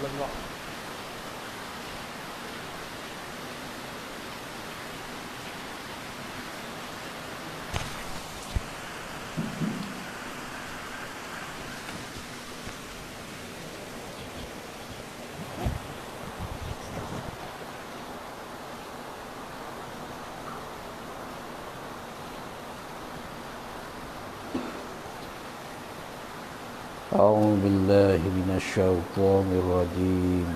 Lengok. أعوذ بالله من الشيطان الرجيم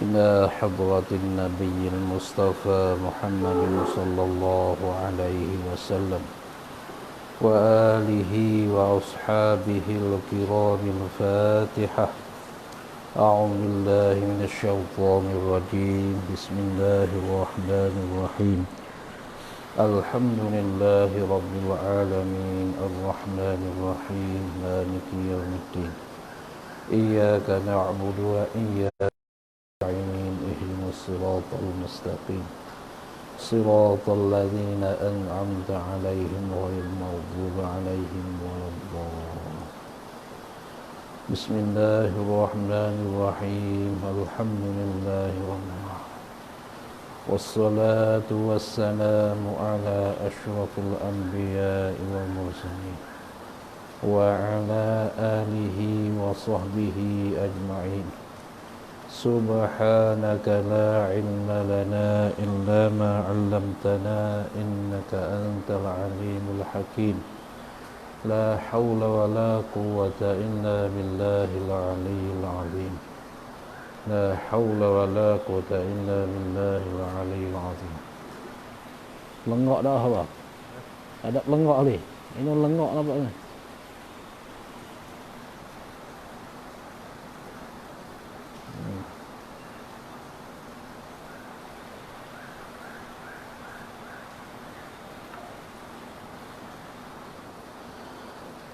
إلى حضرة النبي المصطفى محمد صلى الله عليه وسلم وآله وأصحابه الكرام الفاتحة. أعوذ بالله من الشيطان الرجيم بسم الله الرحمن الرحيم الحمد لله رب العالمين الرحمن الرحيم مالك يوم الدين إياك نعبد وإياك نستعين اهدنا الصراط المستقيم صراط الذين أنعمت عليهم غير المغضوب عليهم ولا الضالين. بسم الله الرحمن الرحيم الحمد لله رب العالمين والصلاة والسلام على أشرف الأنبياء والمرسلين وعلى آله وصحبه أجمعين. سبحانك لا علم لنا إلا ما علمتنا إنك أنت العليم الحكيم. لا حول ولا قوة إلا بالله العلي العظيم. La haula wa la quwata illa billahil aliyyil azim. Lengok dah apa? Ada lengok ni. Ini lengok nampak ni.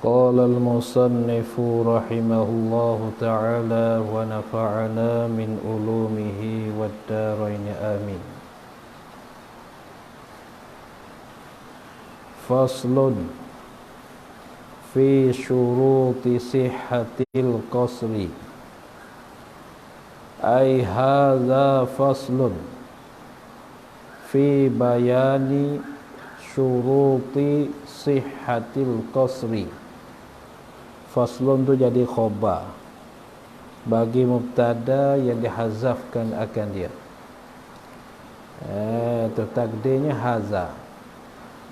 قال المصنف رحمه الله تعالى ونفعنا من علومه والدارين آمين. فصل في شروط صحة القصر أي هذا فصل في بيان شروط صحة القصر. Faslun tu jadi khabar bagi mubtada yang dihazafkan akan dia. Itu takdirnya haza.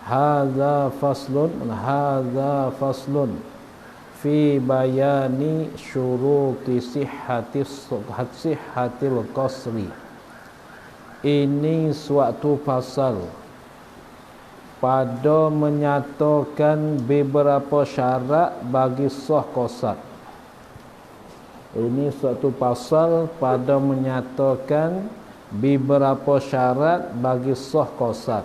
Haza faslun fi bayani syuruti sihhatil qasri. Ini suatu pasal pada menyatakan beberapa syarat bagi sah qasar. Ini suatu pasal pada menyatakan beberapa syarat bagi sah qasar.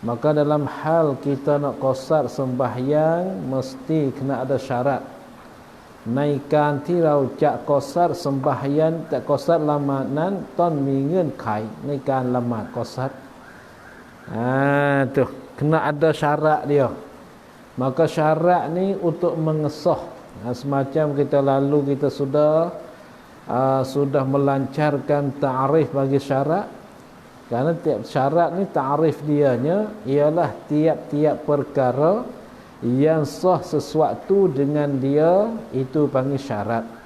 Maka dalam hal kita nak qasar sembahyang mesti kena ada syarat. Naikan tirau cak qasar sembahyang tak qasar lamanan ton mingen kai naikan lamat qasar. Tu kena ada syarat dia. Maka syarat ni untuk mengesah. Semacam kita lalu kita sudah melancarkan ta'rif bagi syarat. Kerana tiap syarat ni ta'rif dianya ialah tiap-tiap perkara yang sah sesuatu dengan dia, itu panggil syarat.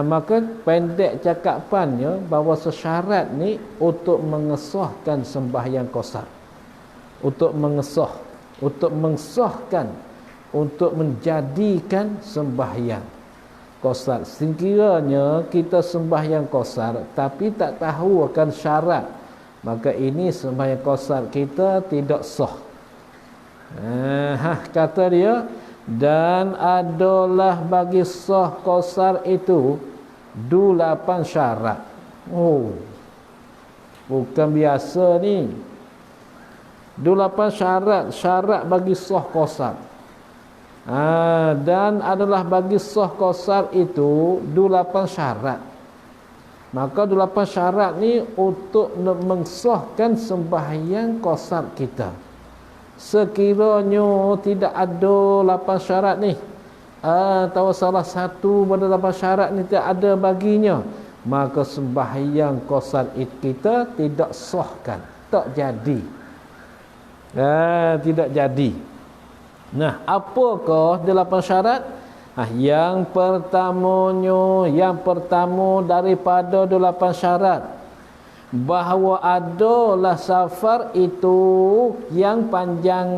Maka pendek cakapannya bahawa sesyarat ni untuk mengesahkan sembahyang qasar, untuk mengesahkan, untuk menjadikan sembahyang qasar. Sekiranya kita sembahyang qasar tapi tak tahu akan syarat, maka ini sembahyang qasar kita tidak sah. Kata dia, dan adalah bagi sah qasar itu 8 syarat. Bukan biasa ni. Delapan syarat bagi sah qasar. Dan adalah bagi sah qasar itu delapan syarat. Maka delapan syarat ni untuk mengsahkan sembahyang qasar kita. Sekiranya tidak ada lapan syarat ni, atau salah satu pada lapan syarat ni tidak ada baginya, maka sembahyang qasar kita tidak sahkan, tak jadi. Tidak jadi. Nah, apakah delapan syarat? Yang pertama daripada delapan syarat, bahawa adalah safar itu yang panjang,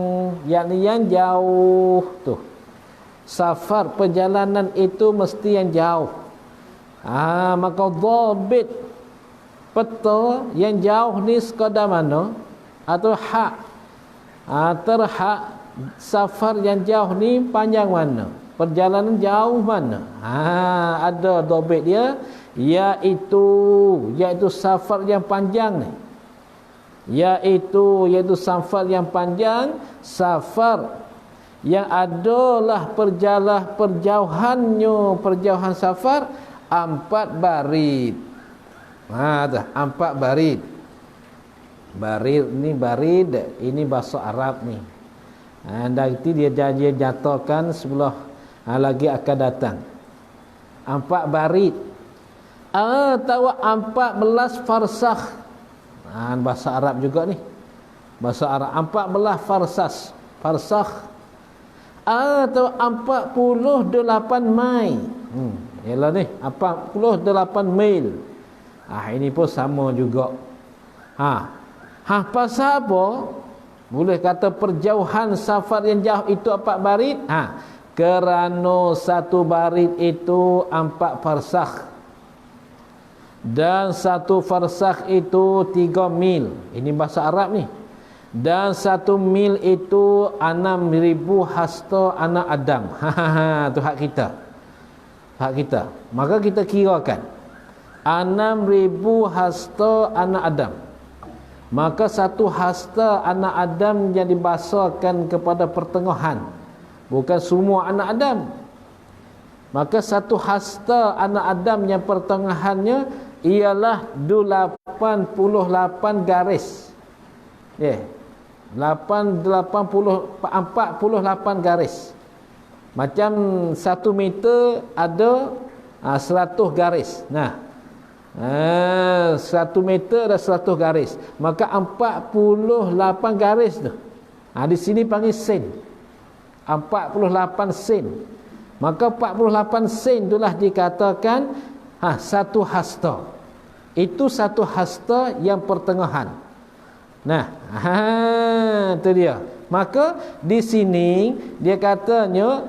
yakni yang jauh tu. Safar perjalanan itu mesti yang jauh. Maka dhabit peta yang jauh ni sekadar mana, atau hak terhak safar yang jauh ni panjang mana, perjalanan jauh mana. Ada dhabit dia, iaitu safar yang panjang ni, iaitu safar yang panjang, safar yang adalah perjauhan safar 4 barid. 4 barid. Barid ini bahasa Arab ni. Nanti dia jatuhkan sebelah lagi akan datang. 4 barid atau 14 farsakh. Bahasa Arab juga ni. Bahasa Arab 14 farsakh atau 48 mil. Ialah ni 48 mil. Ini pun sama juga. Pasal apa? Boleh kata perjauhan safar yang jauh itu 4 barid? Kerana satu barid itu 4 farsakh. Dan satu farsakh itu 3 mil. Ini bahasa Arab ni. Dan 1 mil itu 6,000 hasta anak Adam. Tu hak kita. Hak kita. Maka kita kirakan 6,000 hasta anak Adam. Maka satu hasta anak Adam yang dibasakan kepada pertengahan, bukan semua anak Adam. Maka satu hasta anak Adam yang pertengahannya ialah 48 garis. 48 garis. Macam 1 meter ada 100 garis. 1 meter ada 100 garis. Maka 48 garis tu. Di sini panggil sen. 48 sen. Maka 48 sen itulah dikatakan satu hasta. Itu satu hasta yang pertengahan. Itu dia. Maka di sini dia katanya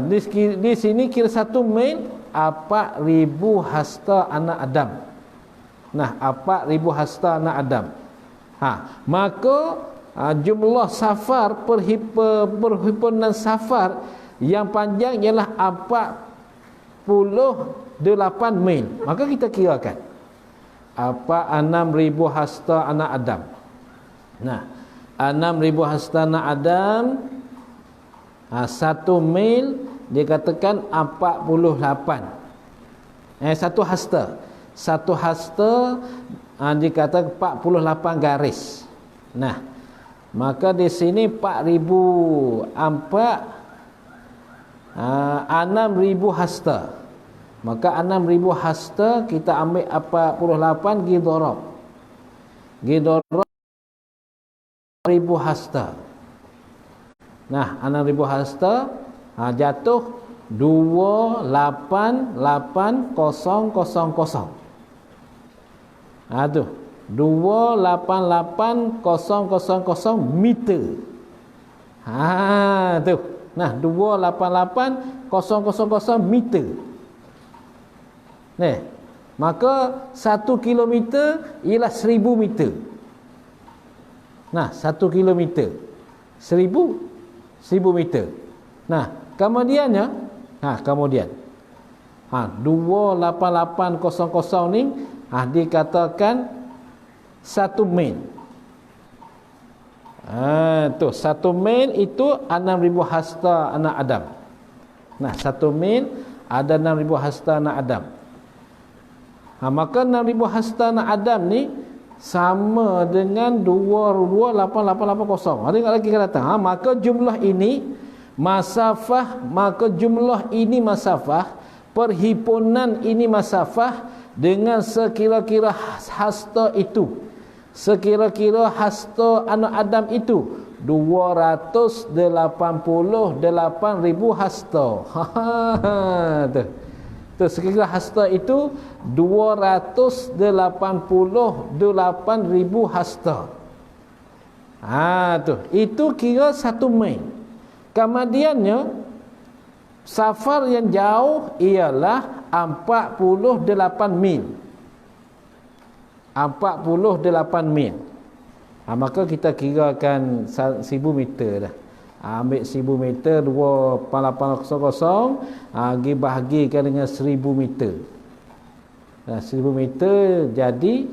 di sini kira 1 mil 4,000 hasta anak Adam. 4,000 hasta anak Adam. Maka jumlah safar perhimpunan safar yang panjang ialah 48 mil. Maka kita kirakan 6,000 hasta anak Adam. 6,000 hasta anak Adam, 1 mil dikatakan 48. Satu hasta dikatakan 48 garis. Maka di sini 6,000 hasta. Maka 6,000 hasta kita ambil 48 gidorab 6,000 hasta. 6,000 hasta jatuh 288,000. Tu 288,000 meter. Tu 288,000 meter. Maka 1 kilometer ialah 1,000 meter. 1 kilometer 1,000 meter. Kemudiannya kemudian 288,000 ni dikatakan 1 min. Tu 1 min itu 6,000 hasta anak Adam. Nah, 1 min ada 6,000 hasta anak Adam. Maka 6,000 hasta anak Adam ni sama dengan 2,8880. Ada ingat lagi kan datang. Maka jumlah ini masafah, perhimpunan ini masafah dengan sekira-kira hasta itu. Sekira-kira hasta anak Adam itu 288,000 hasta. Tu sekira hasta itu 288,000 hasta. Tu. Itu kira 1 min. Kemudiannya safar yang jauh ialah 48 mil. 48 mil. Maka kita kirakan 1,000 meter dah. Ambil 1,000 meter 2,8800 bahagikan dengan 1,000 meter. 1,000 meter jadi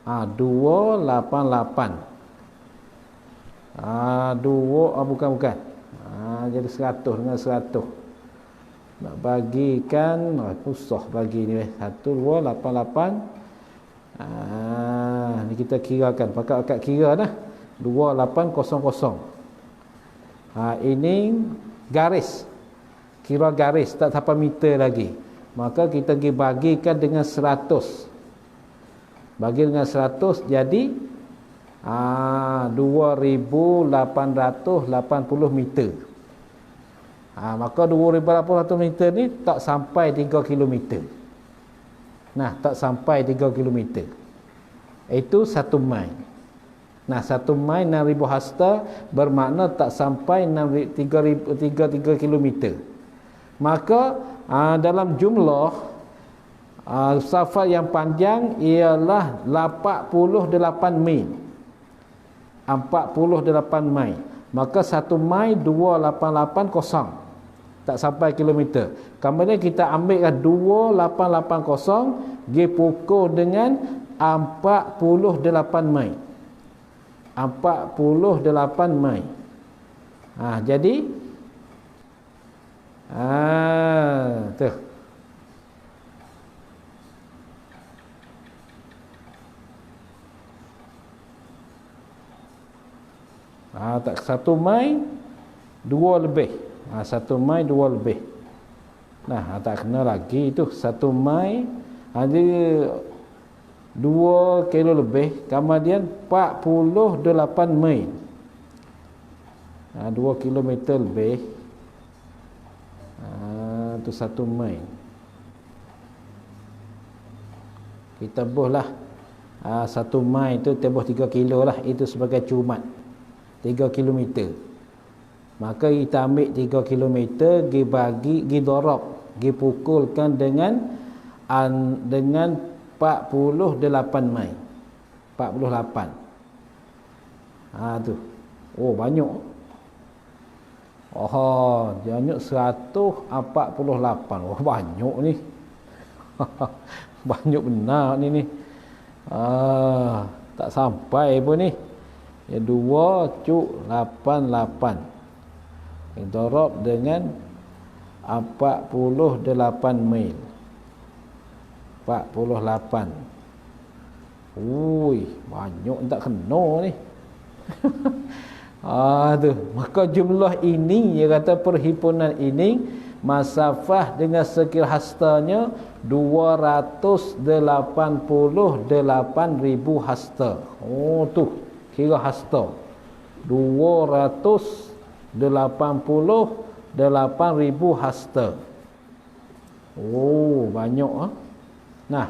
288. Bukan. Jadi 100 dengan 100. Nak bagikan susah bagi ni 1288. Ni kita kirakan pakai akad kira dah. 2800. Ini garis. Kira garis tak sampai meter lagi. Maka kita pergi bagikan dengan 100. Bagi dengan 100 jadi 2,880 meter. Maka 2,880 meter ni tak sampai 3 kilometer. Nah, tak sampai 3 kilometer. Itu 1 mil. Nah, 1 mil 6,000 hasta bermakna tak sampai 3 kilometer. Maka dalam jumlah safar yang panjang ialah 48 mil. 48 mil. Maka 1 mil 2,880. Tak sampai kilometer. Kemudian kita ambilkan 2,880 dipukul dengan 48 mil. 48 mil. Jadi tu. Tak 1 mil 2 lebih. 1 mil 2 lebih. Nah, tak kena lagi tu 1 mil ada 2 kilo lebih. Kemudian 48 mil. 2 kilometer lebih. Tu 1 mil. Kita buhlah 1 mil tu tebus 3 kilo lah. Itu sebagai cumat 3 kilometer. Maka kita ambil 3 kilometer, pergi darab, pergi pukulkan dengan 48 mil. 48. Tu. Oh, banyak. Banyak 148. Oh, banyak ni. Banyak benar ni. Tak sampai pun ni. 2,88. Darab dengan 48 mil. 48. Banyak tak kena ni. Tu. Maka jumlah ini, dia kata perhimpunan ini masafah dengan sekira hastanya 288,000 hasta. Tu kira hasta 288,000 hasta. Banyak. Nah,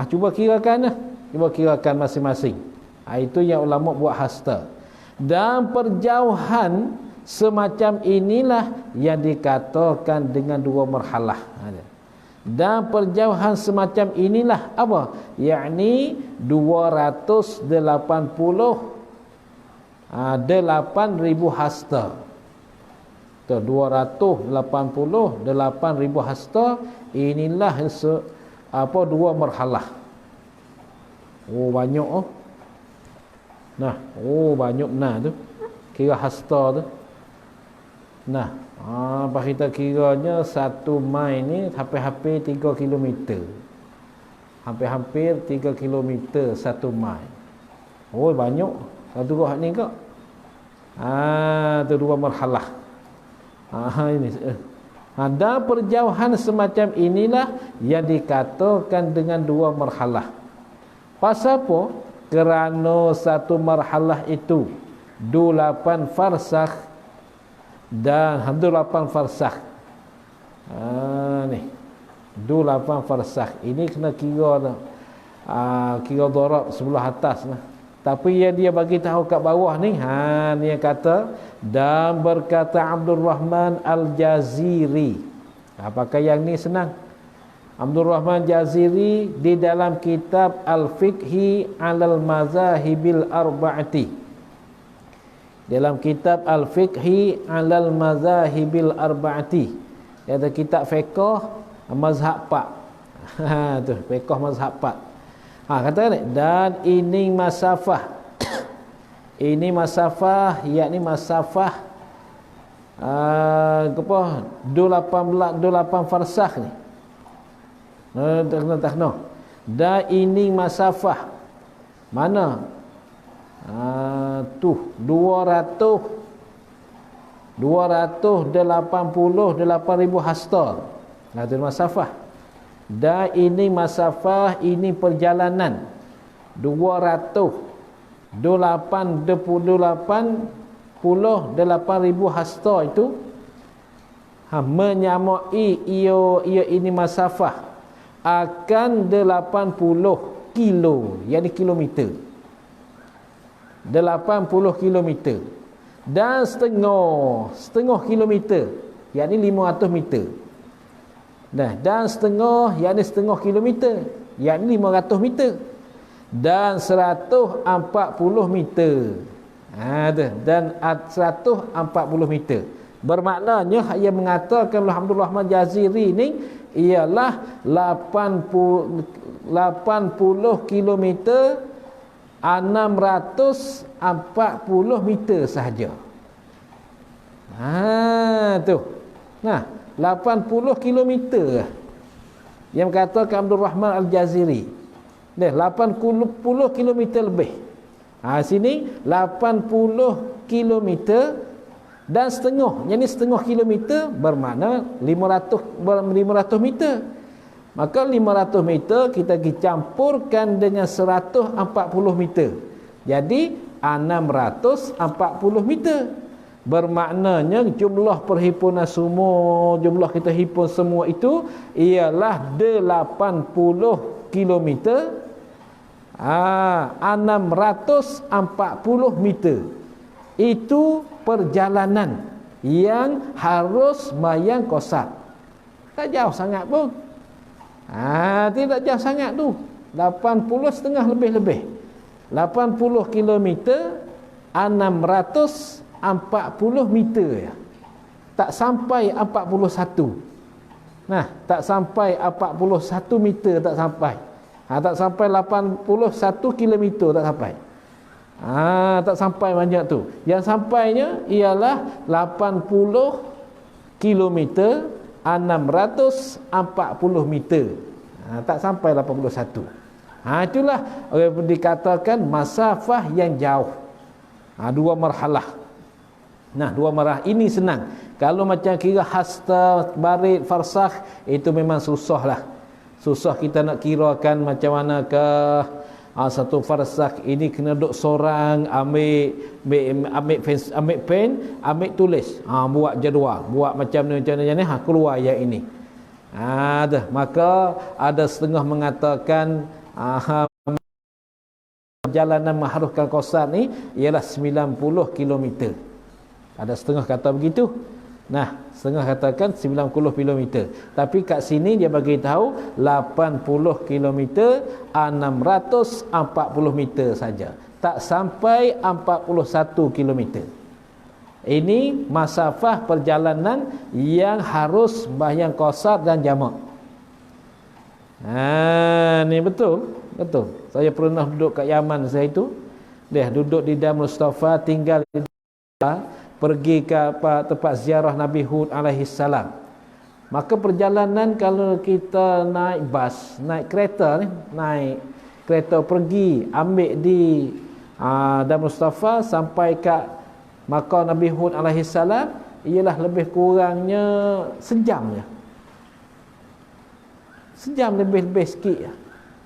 cuba kirakan. Cuba kirakan masing-masing. Itu yang ulama buat hasta. Dan perjauhan semacam inilah yang dikatakan dengan 2 marhalah. Dan perjauhan semacam inilah apa? Yakni 288,000 hasta. 288,000 hasta. Inilah dua marhalah. Oh banyak oh. Nah, oh banyak benar tu. Kira hasta tu. Nah, apa kita kiranya 1 mil ni hampir-hampir 3 kilometer. Hampir-hampir 3 kilometer 1 mil. Oh banyak. Satu roh ni kak. Tu dua marhalah. Ini. Dan perjauhan semacam inilah yang dikatakan dengan dua marhalah. Pasal apa? Kerana satu marhalah itu 28 farsakh dan 28 farsakh. Ni 28 farsakh. Ini kena kira kira darab sebelah atas lah. Tapi yang dia bagi tahu kat bawah ni, ni yang kata, dan berkata Abdul Rahman Al-Jaziri. Pakai yang ni senang. Abdul Rahman Jaziri di dalam kitab Al-Fiqhi 'alal Mazahibil Arba'ati. Dalam kitab Al-Fiqhi 'alal Mazahibil Arba'ati. Ada kitab fiqh mazhab 4. Tu fiqh mazhab 4. Kata ni, dan ini masafah. Ini masafah, yakni masafah 28 farsakh ni. Dan ini masafah mana? Tu 288,000 hasta. Itu masafah. Dan ini masafah, ini perjalanan 288,000 hasta itu menyamai ia ini masafah akan 80 kilo, yakni kilometer. 80 kilometer dan setengah kilometer, yakni 500 meter. Nah, dan setengah, yakni setengah kilometer, yakni 500 meter. Dan 140 meter. Dan 140 meter. Bermaknanya yang mengatakan Abdul Rahman Jaziri ni ialah 80 kilometer 640 meter sahaja. Tu. Nah, 80 kilometer yang katakan Abdul Rahman Al-Jaziri. 80 kilometer lebih. Sini 80 kilometer dan setengah. Yang ni setengah kilometer bermakna 500 meter. Maka 500 meter kita dicampurkan dengan 140 meter. Jadi 640 meter. Bermaknanya jumlah perhimpunan semua, jumlah kita himpun semua itu ialah 80 kilometer 640 meter. Itu perjalanan yang harus mayang qasar. Tak jauh sangat pun. Tidak jauh sangat tu. 80 setengah lebih-lebih. 80 kilometer 640 meter ya. Tak sampai 41. Nah, tak sampai 41 meter, tak sampai. Tak sampai 81 kilometer, tak sampai. Tak sampai banyak tu. Yang sampainya ialah 80 kilometer 640 meter. Tak sampai 81. Itulah dikatakan masafah yang jauh. Dua marhalah. Nah, dua marah ini senang. Kalau macam kira hasta, barit, farsakh, itu memang susah lah. Susah kita nak kirakan macam manakah satu farsakh ini kena duduk seorang, ambil pen, ambil tulis, buat jadual, buat macam ni, keluar yang ini. Maka ada setengah mengatakan perjalanan mengharuskan qasar ni ialah 90 kilometer. Ada setengah kata begitu. Nah, setengah katakan 90 km. Tapi kat sini dia bagi tahu 80 km 640 meter saja. Tak sampai 41 km. Ini masafah perjalanan yang harus sembahyang qasar dan jamak. Ni betul. Saya pernah duduk kat Yaman saya itu. Dia duduk di Dar Mustafa, tinggal di pergi ke tempat ziarah Nabi Hud alaihi salam. Maka perjalanan kalau kita naik bas, naik kereta ni, naik kereta pergi ambil di Dar Mustafa sampai ke makam Nabi Hud alaihi salam ialah lebih kurangnya sejam je. Sejam lebih sikit je.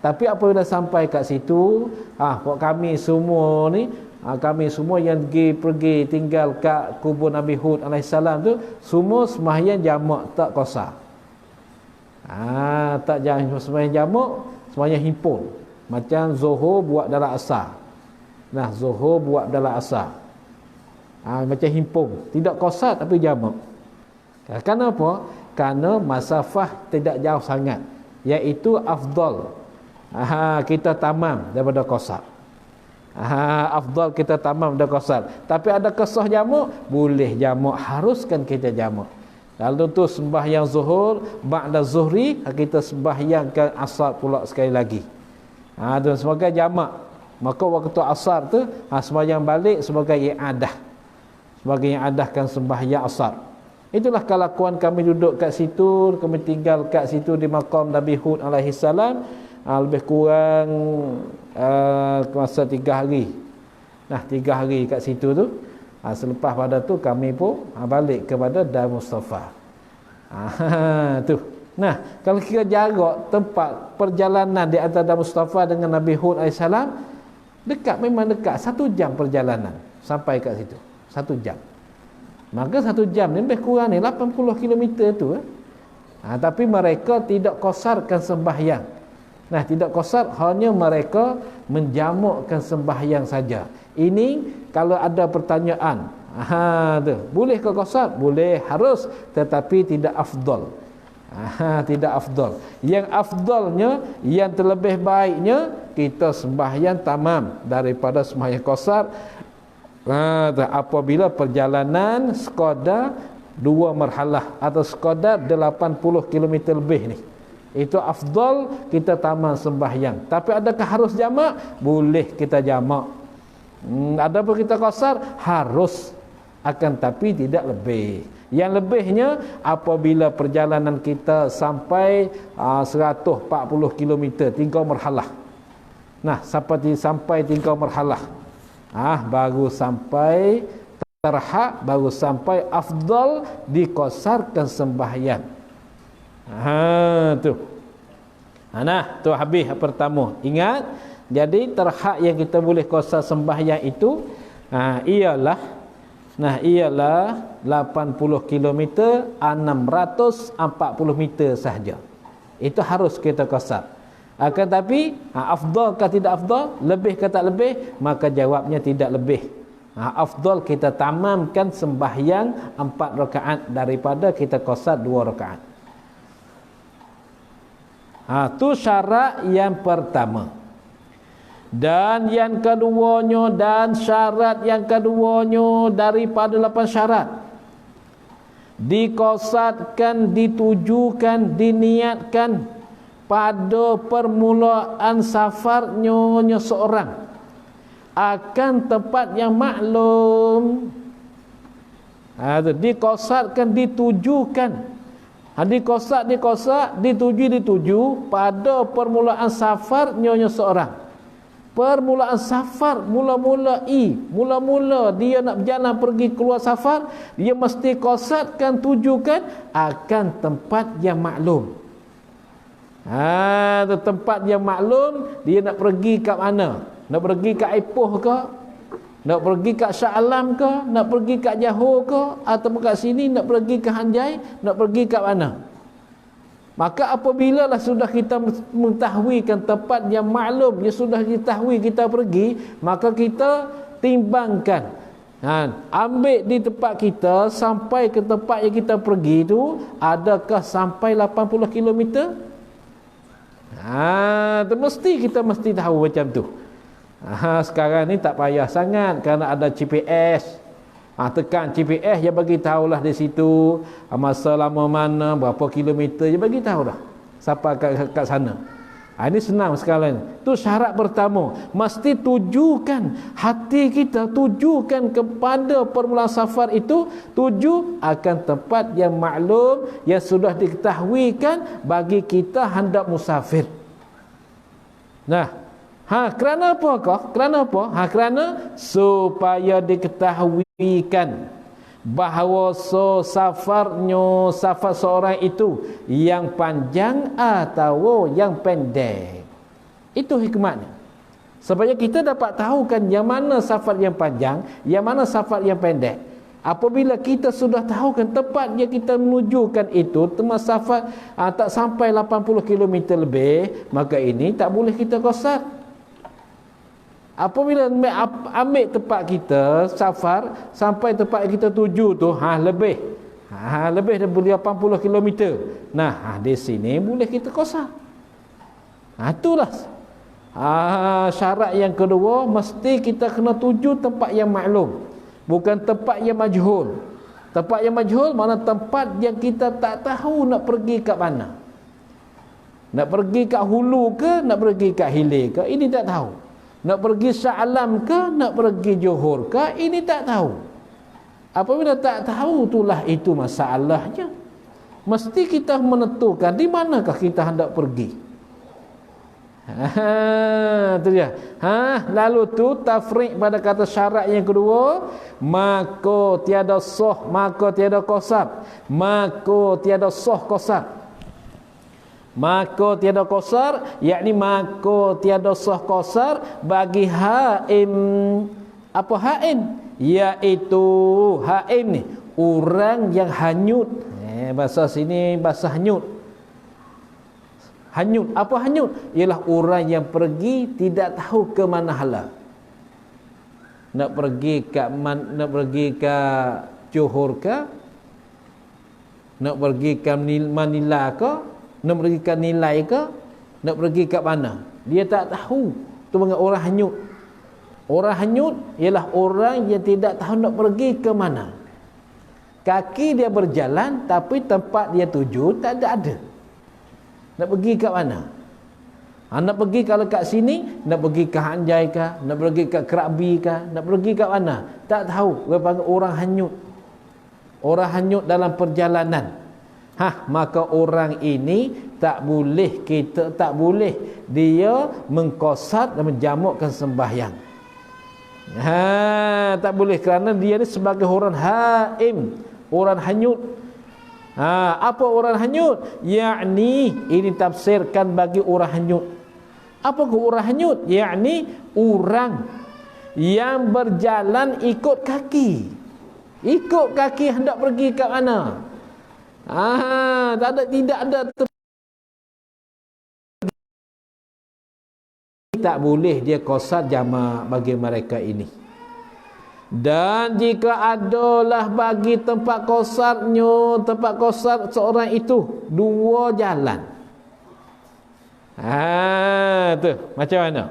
Tapi apabila sampai kat situ, buat kami semua ni, kami semua yang pergi tinggal kat kubur Nabi Hud alaihi salam tu, semua sembahyang jamak tak qasar. Tak jangan sembahyang jamak, sembahyang himpun. Macam Zuhur buat dalam asar. Zuhur buat dalam asar. Macam himpun, tidak qasar tapi jamak. Kenapa? Kerana masafah tidak jauh sangat, iaitu afdal. Kita tamam daripada qasar. Afdal kita tamam daripada qasar. Tapi ada kesah jamak, boleh jamak, haruskan kita jamak. Lalu tu sembahyang zuhur, ba'da zuhri kita sembahyangkan asar pula sekali lagi. Dan sebagai jamak. Maka waktu asar tu sembahyang balik sebagai i'adah. Sebagai i'adahkan sembahyang asar. Itulah kelakuan kami duduk kat situ, kami tinggal kat situ di makam Nabi Hud alaihi salam. Lebih kurang masa 3 hari. 3 hari kat situ tu. Selepas pada tu kami pun balik kepada Dar Mustafa. Tu. Kalau kita jarak tempat perjalanan di antara Dar Mustafa dengan Nabi Hud AS, dekat, memang dekat. 1 jam perjalanan sampai kat situ. 1 jam. Maka 1 jam ni lebih kurang ni 80 km tu. Tapi mereka tidak qasarkan sembahyang. Tidak qasar, hanya mereka menjamakkan sembahyang saja. Ini kalau ada pertanyaan, boleh ke qasar? Boleh, harus, tetapi tidak afdal. Tidak afdal. Yang afdalnya, yang terlebih baiknya, kita sembahyang tamam daripada sembahyang qasar. Apabila perjalanan sekadar 2 marhalah atau sekadar 80 km lebih ni, itu afdal kita tamam sembahyang. Tapi adakah harus jamak? Boleh kita jamak. Adapun kita qasar, harus, akan tapi tidak lebih. Yang lebihnya apabila perjalanan kita sampai 140 km 3 marhalah. Sampai 3 marhalah. Baru sampai terhak, baru sampai afdal diqasarkan sembahyang. Tu. Tu habis pertama. Ingat, jadi terhad yang kita boleh qasar sembahyang itu ialah 80 km 640 meter sahaja. Itu harus kita qasar. Akan tapi afdal ke tidak afdal, lebih ke tak lebih, maka jawabnya tidak lebih. Afdal kita tamamkan sembahyang 4 rakaat daripada kita qasar 2 rakaat. Tu syarat yang pertama. Dan yang keduanya, dan syarat yang keduanya daripada 8 syarat, diqasadkan, ditujukan, diniatkan pada permulaan safarnya seorang akan tempat yang maklum. Diqasadkan, ditujukan. Dikosak, dituju pada permulaan safar nyonya seorang. Permulaan safar, mula-mula dia nak berjalan pergi keluar safar, dia mesti qasatkan, tujukan akan tempat yang maklum. Tempat yang maklum, dia nak pergi kat mana? Nak pergi kat Ipoh ke? Nak pergi kat Shah Alam ke? Nak pergi kat Johor ke? Atau kat sini nak pergi ke Hanjai? Nak pergi kat mana? Maka apabila lah sudah kita mengetahuikan tempat yang maklum, yang sudah diketahui kita pergi, maka kita timbangkan. Ambil di tempat kita sampai ke tempat yang kita pergi itu, adakah sampai 80 km? Kita mesti tahu macam tu. Sekarang ni tak payah sangat kerana ada GPS. Tekan GPS, dia bagi tahulah di situ masa lama mana, berapa kilometer, dia bagi tahu dah. sampai kat sana. Ini senang sekali. Itu syarat pertama. Mesti tujukan hati kita, tujukan kepada permulaan safar itu, tuju akan tempat yang maklum, yang sudah diketahuikan bagi kita hendak musafir. Nah, kerana apa kah? Kerana apa? Kerana supaya diketahuikan bahawa safar seorang itu yang panjang atau yang pendek. Itu hikmatnya. Supaya kita dapat tahu kan yang mana safar yang panjang, yang mana safar yang pendek. Apabila kita sudah tahu kan tempat yang kita menujukan itu tempat safar tak sampai 80 km lebih, maka ini tak boleh kita qasar. Apabila ambil tempat kita safar sampai tempat kita tuju tu lebih daripada 80 km. Nah, di sini boleh kita qasar. Itulah syarat yang kedua, mesti kita kena tuju tempat yang maklum, bukan tempat yang majhul. Tempat yang majhul mana tempat yang kita tak tahu nak pergi kat mana. Nak pergi kat Hulu ke, nak pergi kat Hilir ke, ini tak tahu. Nak pergi Shah Alam ke, nak pergi Johor ke, ini tak tahu. Apabila tak tahu, itulah itu masalahnya. Mesti kita menentukan di manakah kita hendak pergi. Itu dia. Lalu tu tafriq pada kata syarat yang kedua, maka tiada sah, maka tiada qasar, maka tiada sah qasar. Maka tiada qasar, yakni maka tiada sah qasar bagi haim. Apa haim? Iaitu haim ni orang yang hanyut. Bahasa sini bahasa hanyut. Hanyut, apa hanyut? Ialah orang yang pergi tidak tahu ke mana hala. Nak pergi ke Johor ke? Nak pergi ke Manila ke? Nak pergi ke nilai ke? Nak pergi ke mana? Dia tak tahu. Itu panggil orang hanyut. Orang hanyut ialah orang yang tidak tahu nak pergi ke mana. Kaki dia berjalan tapi tempat dia tuju tak ada. Nak pergi ke mana? Nak pergi kalau kat sini, nak pergi ke Hanjai ke, nak pergi ke Krabi ke, nak pergi ke mana? Tak tahu. Dia panggil orang hanyut. Orang hanyut dalam perjalanan. Maka orang ini tak boleh dia mengqasar dan menjamakkan sembahyang. Tak boleh kerana dia ni sebagai orang haim, orang hanyut. Apa orang hanyut? Yakni ini tafsirkan bagi orang hanyut. Apa ke orang hanyut? Yakni orang yang berjalan ikut kaki. Ikut kaki hendak pergi ke mana? Tidak ada tak boleh dia qasar jamak bagi mereka ini. Dan jika adalah bagi tempat qasarnya, tempat qasar seorang itu dua jalan. Tu macam mana?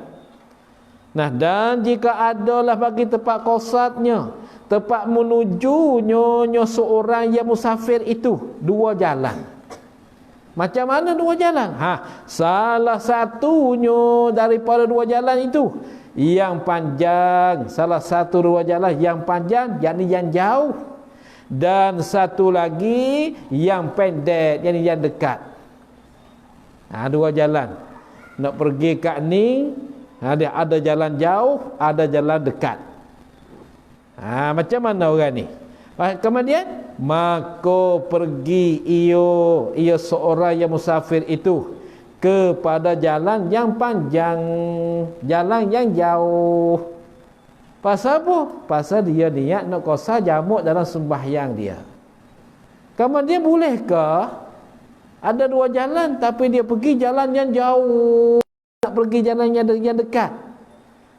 Nah, dan jika adalah bagi tempat qasarnya, tempat menuju nyonya seorang yang musafir itu dua jalan. Macam mana dua jalan? Salah satunya daripada dua jalan itu yang panjang, salah satu dua jalan yang panjang, yakni yang jauh, dan satu lagi yang pendek, yakni yang dekat. Dua jalan. Nak pergi kat ni, ada jalan jauh, ada jalan dekat. Macam mana orang ni? Kemudian maka pergi ia seorang yang musafir itu kepada jalan yang panjang, jalan yang jauh. Pasal apa? Pasal dia niat nak qasar jamak dalam sembahyang dia. Kemudian bolehkah ada dua jalan tapi dia pergi jalan yang jauh, nak pergi jalan yang dekat?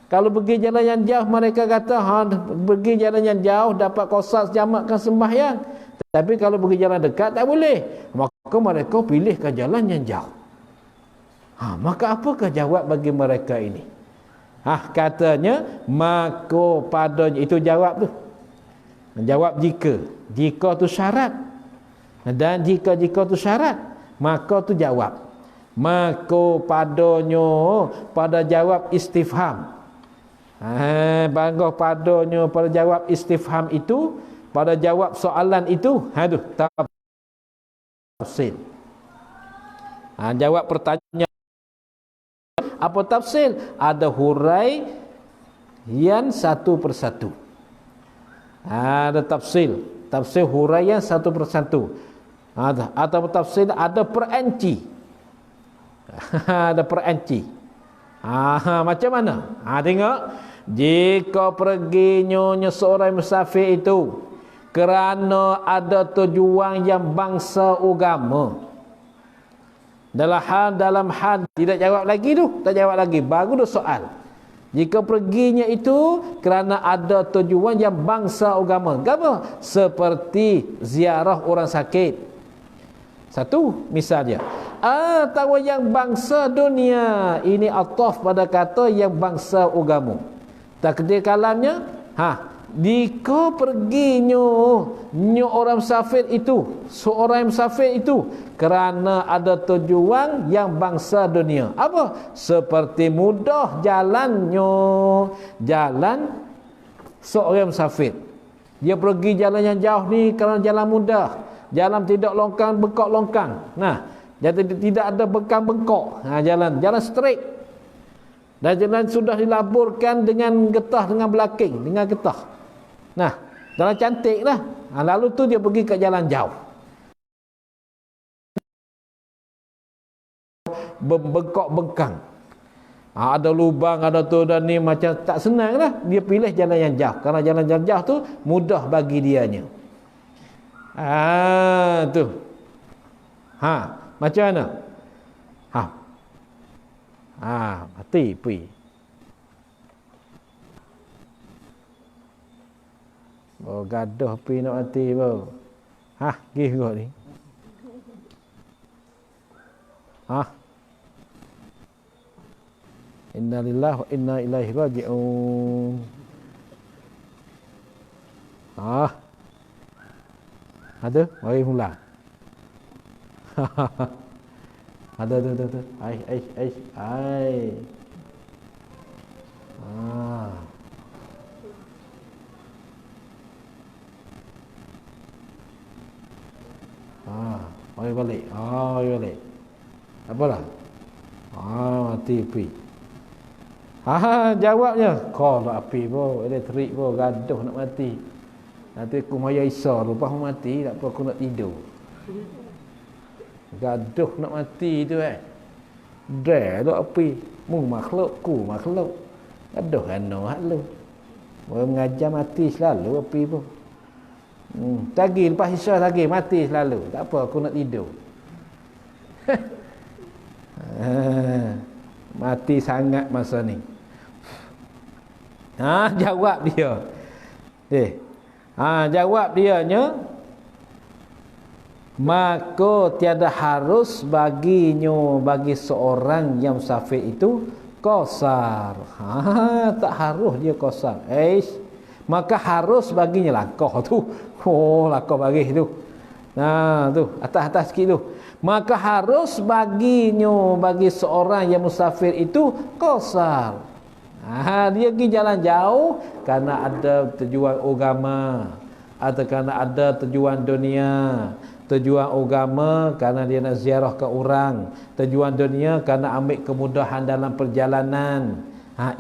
Kalau pergi jalan yang jauh, mereka kata pergi jalan yang jauh dapat qasar jamakkan sembahyang. Tapi kalau pergi jalan dekat tak boleh. Maka mereka pilih ke jalan yang jauh. Maka apakah jawab bagi mereka ini? Katanya maka padanya, itu jawab tu. Jawab jika tu syarat. Dan jika tu syarat, maka tu jawab. Maka padanya pada jawab istifham. Bangga padanya pada jawab istifham itu, pada jawab soalan itu, tu tafsil. Jawab pertanyaan. Apa tafsil? Ada huraian satu persatu. Ada tafsil. Tafsil huraian satu persatu. Atau tafsil ada perinci. Ada perinci. Macam mana? Tengok. Jika perginya seorang musafir itu kerana ada tujuan yang bangsa agama, dalam hal tidak jawab lagi tu, tak jawab lagi, baru tu soal. Jika perginya itu kerana ada tujuan yang bangsa agama, apa? Seperti ziarah orang sakit. Satu misalnya. Atau yang bangsa dunia, ini ataf pada kata yang bangsa agama. Takdir kalamnya, jika perginya orang musafir itu, seorang musafir itu kerana ada tujuan yang bangsa dunia. Apa? Seperti mudah jalannya, jalan seorang musafir. Dia pergi jalan yang jauh ni kerana jalan mudah, jalan tidak longkang bengkok longkang. Jadi tidak ada bengkang bengkok. Jalan straight. Dan jalan sudah dilaburkan dengan getah, dengan belaking, dengan getah. Jalan cantik lah. Lalu tu dia pergi ke jalan jauh. Bengkok bengkang. Ada lubang, ada tu dan ni, macam tak senang lah. Dia pilih jalan yang jauh. Kerana jalan jauh tu mudah bagi dianya. Tu. Macam mana? Mati pergi. Gaduh pergi nak mati bau. Pergi kau ni. Inna lillahi wa inna ilaihi raji'un. Ada? Mari mula. Ada. Ai. Mari balik. Mari balik. Apalah? Mati api. Jawabnya. Kau nak api pun, elektrik pun, gaduh nak mati. Nanti aku maya Isa, lepas aku mati, tak apa aku nak tidur. Gaduh nak mati tu Dah tu api. Mu makhluk, ku makhluk. Gaduh ano hak lu. Orang mengajar mati selalu api pun. Tagi lepas Isya lagi mati selalu. Tak apa aku nak tidur. Mati sangat masa ni. Jawab dia. Jawab dianya, maka tiada harus baginya, bagi seorang yang musafir itu qasar. Tak harus dia qasar. Maka harus baginya langkah tu. Langkah bagi tu. Tu atas sikit tu. Maka harus baginya, bagi seorang yang musafir itu qasar. Dia pergi jalan jauh kerana ada tujuan agama, atau kerana ada tujuan dunia. Tujuan agama kerana dia nak ziarah ke orang, tujuan dunia kerana ambil kemudahan dalam perjalanan.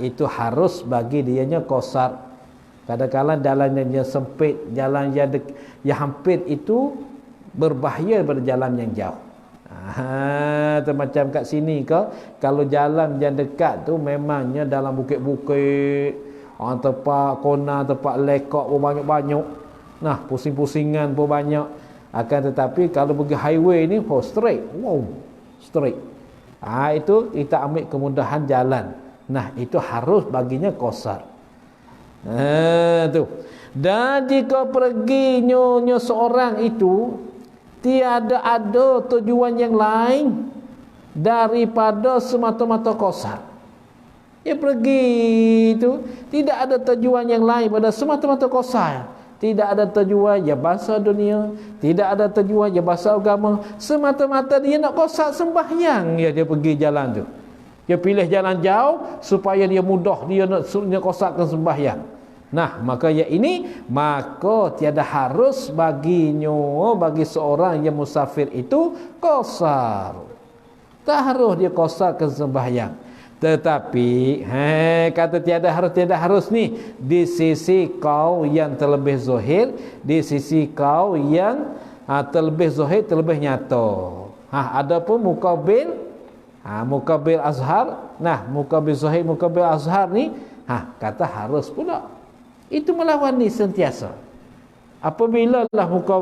Itu harus bagi dianya qasar. Kadang-kadang jalan yang sempit, jalan yang hampir itu berbahaya daripada jalan yang jauh. Macam kat sini ke, kalau jalan yang dekat tu memangnya dalam bukit-bukit, tempat kona, tempat lekok pun banyak-banyak. Pusing-pusingan pun banyak. Akan tetapi kalau pergi highway ni straight. Straight. Itu kita ambil kemudahan jalan. Itu harus baginya qasar. Tu. Dan jika perginya seorang itu tiada ada tujuan yang lain daripada semata-mata qasar. Dia pergi itu tidak ada tujuan yang lain pada semata-mata qasar. tidak ada tujuan ya bahasa dunia, tidak ada tujuan ya bahasa agama, semata-mata dia nak qasad sembahyang ya, dia pergi jalan tu. Dia pilih jalan jauh supaya dia mudah dia nak qasadkan sembahyang. Nah, maka ya ini, maka tiada harus baginya, bagi seorang yang musafir itu qasar. Tak harus dia qasadkan sembahyang. Tetapi kata tiada harus ni di sisi kau yang terlebih zahir, di sisi kau yang terlebih zahir, terlebih nyata. Adapun mukabil azhar, nah mukabil zahir, mukabil azhar ni kata harus pula. Itu melawan ni sentiasa. Apabila lah muka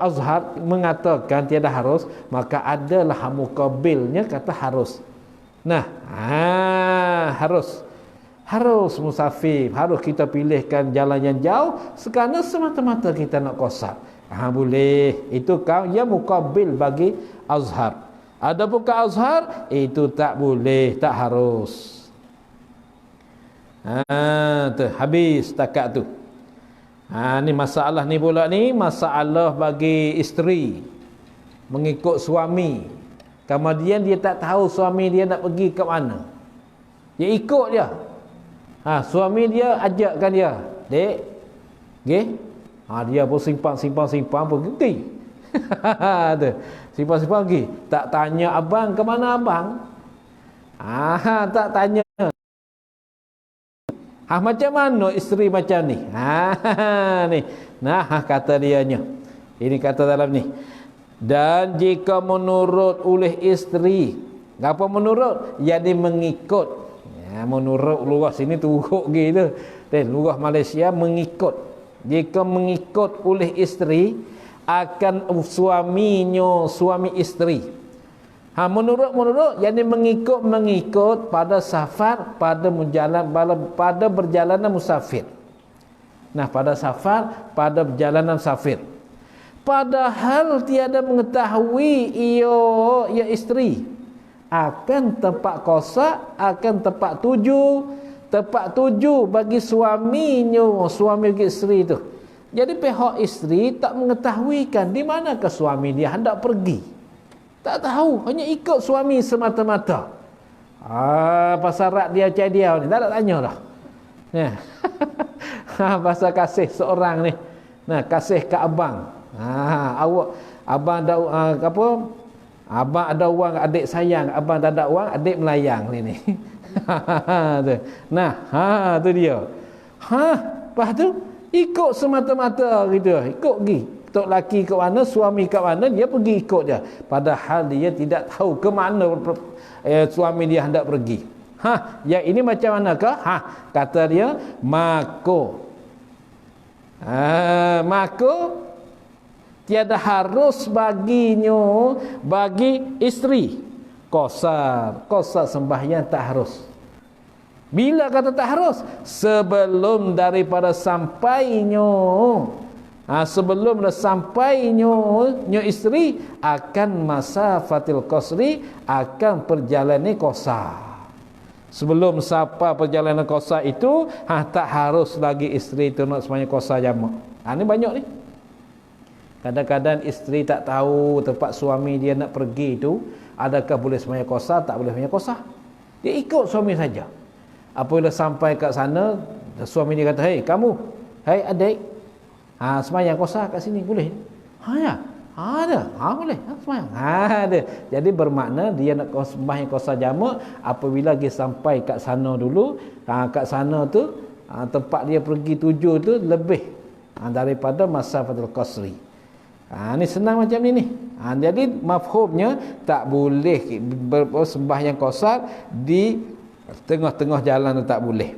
azhar mengatakan tiada harus, maka adalah mukabilnya kata harus. Nah, harus musafir, harus kita pilihkan jalan yang jauh kerana semata-mata kita nak qasad. Boleh. Itu kau yang mukabil bagi azhar. Adapun ke azhar itu tak boleh, tak harus. Tu habis setakat tu. Ni masalah ni pula ni masalah bagi isteri mengikut suami. Kemudian dia tak tahu suami dia nak pergi ke mana. Dia ikut dia. Suami dia ajakkan dia, "Dek, okey?" Dia pun simpan pergi. Tu. Simpan pergi. Tak tanya abang ke mana abang. Tak tanya. Macam mana isteri macam ni? Ni. Nah, kata dianya. Ini kata dalam ni. Dan jika menurut oleh isteri, apa menurut? Jadi mengikut. Menurut luar sini turuk gitu. Dan luar Malaysia mengikut. Jika mengikut oleh isteri akan suaminya, suami isteri. Menurut yang mengikut pada safar, pada berjalanan musafir. Nah, pada safar, pada perjalanan musafir. Padahal tiada mengetahui ia isteri akan tempat qasad, akan tempat tuju bagi suaminya, suami bagi isteri itu. Jadi pihak isteri tak mengetahuikan di manakah suami dia hendak pergi. Tak tahu, hanya ikut suami semata-mata. Pasal rak dia cai dia ni, tak tanya dah. Pasal kasih seorang ni. Nah, kasih ke abang. Abang ada apa? Abang ada wang, adik sayang. Abang tak ada wang, adik melayang ni. Nah, tu dia. Lepas tu ikut semata-mata gitu, ikut pergi. Tok laki ke mana, suami ke mana, dia pergi ikut dia. Padahal dia tidak tahu ke mana suami dia hendak pergi. Yang ini macam manakah? Kata dia, maka tiada harus baginya, bagi isteri qasar sembahyang tak harus. Bila kata tak harus? Sebelum daripada sampainya, sebelum dah sampainya isteri akan masafatil qasri, akan perjalanan qasar. Sebelum sampai perjalanan qasar itu, tak harus lagi isteri itu nak sembahyang qasar jamak. Ni banyak ni. Kadang-kadang isteri tak tahu tempat suami dia nak pergi itu, adakah boleh sembahyang qasar, tak boleh sembahyang qasar. Dia ikut suami saja. Apabila sampai kat sana, suami dia kata, "Hei kamu, hei adik, sembahyang qasar kat sini boleh?" Ya. Ada. Boleh. Sembahyang. Ada. Jadi bermakna dia nak sembahyang qasar jamak apabila dia sampai kat sana dulu. Kat sana tu tempat dia pergi tuju tu lebih daripada masafatul qasri. Ni senang macam ni. Jadi mafhumnya tak boleh sembahyang qasar di tengah-tengah jalan tu, tak boleh.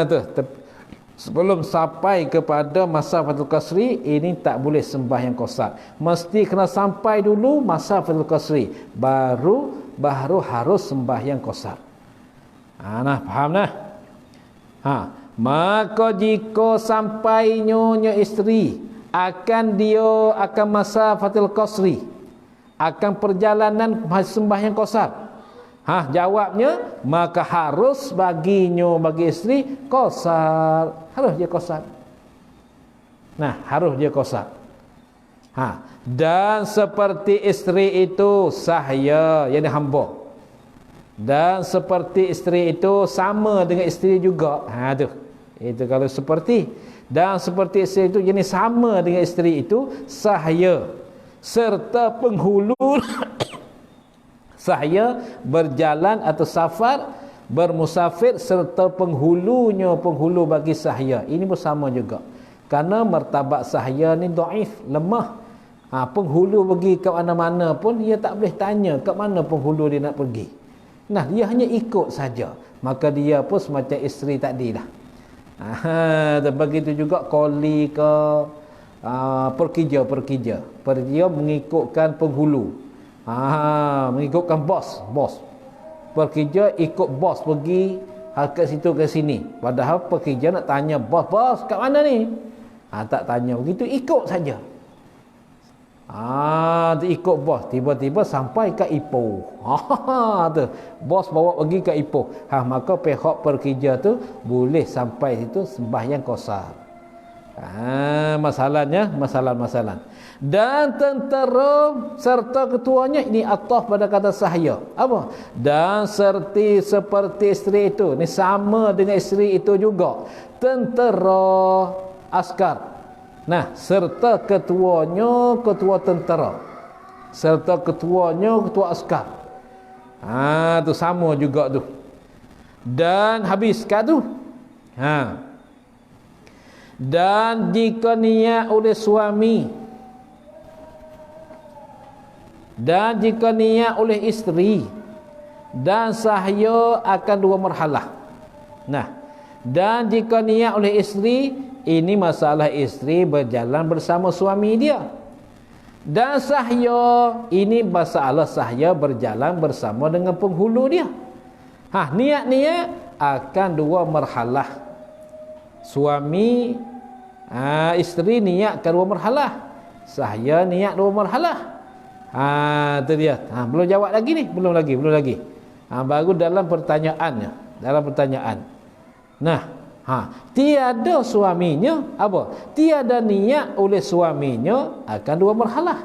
Tu sebelum sampai kepada masafatul qasri, ini tak boleh sembahyang qasar. Mesti kena sampai dulu masafatul qasri, baru harus sembahyang qasar. Nah, faham nah? Maka jika sampai nyonya isteri akan masafatul qasri, akan perjalanan sembahyang qasar. Jawabnya, maka harus bagi isteri qasar. Harus dia qasar. Nah, harus dia qasar. Dan seperti isteri itu sahaya, yakni hamba. Dan seperti isteri itu sama dengan isteri juga. Tu. Itu kalau seperti. Dan seperti isteri itu yakni sama dengan isteri itu sahaya serta penghulu sahaya berjalan atau safar, bermusafir serta penghulu bagi sahaya. Ini pun sama juga. Karena martabat sahaya ni dhaif, lemah. Penghulu pergi ke mana-mana pun dia tak boleh tanya ke mana penghulu dia nak pergi. Nah, dia hanya ikut saja. Maka dia pun semacam isteri tadi dah. Begitu juga qoli ke perkija mengikutkan penghulu. Mengikutkan bos. Perkija ikut bos pergi ke situ ke sini. Padahal perkija nak tanya bos kat mana ni? Tak tanya begitu, ikut saja. Ikut bos, tiba-tiba sampai ke Ipoh. Tu bos bawa pergi ke Ipoh. Maka pihak perkija tu boleh sampai situ sembahyang qasar. Masalahnya masalah. Dan tentera serta ketuanya ini ataf pada kata sahaya. Apa? Dan seperti isteri itu, ni sama dengan isteri itu juga. Tentera, askar. Nah, serta ketuanya ketua tentera. Serta ketuanya ketua askar. Tu sama juga tu. Dan habis kat tu. Dan jika niat oleh suami dan jika niat oleh isteri dan sahaya akan dua marhalah. Nah, dan jika niat oleh isteri, ini masalah isteri berjalan bersama suami dia. Dan sahya, ini masalah sahya berjalan bersama dengan penghulu dia. Niat-niat akan dua marhalah. Suami, isteri niat ke dua marhalah. Sahya niat dua marhalah. Itu dia. Belum jawab lagi ni, belum lagi. Baru dalam pertanyaannya, Nah, tiada suaminya apa? Tiada niat oleh suaminya akan dua marhalah.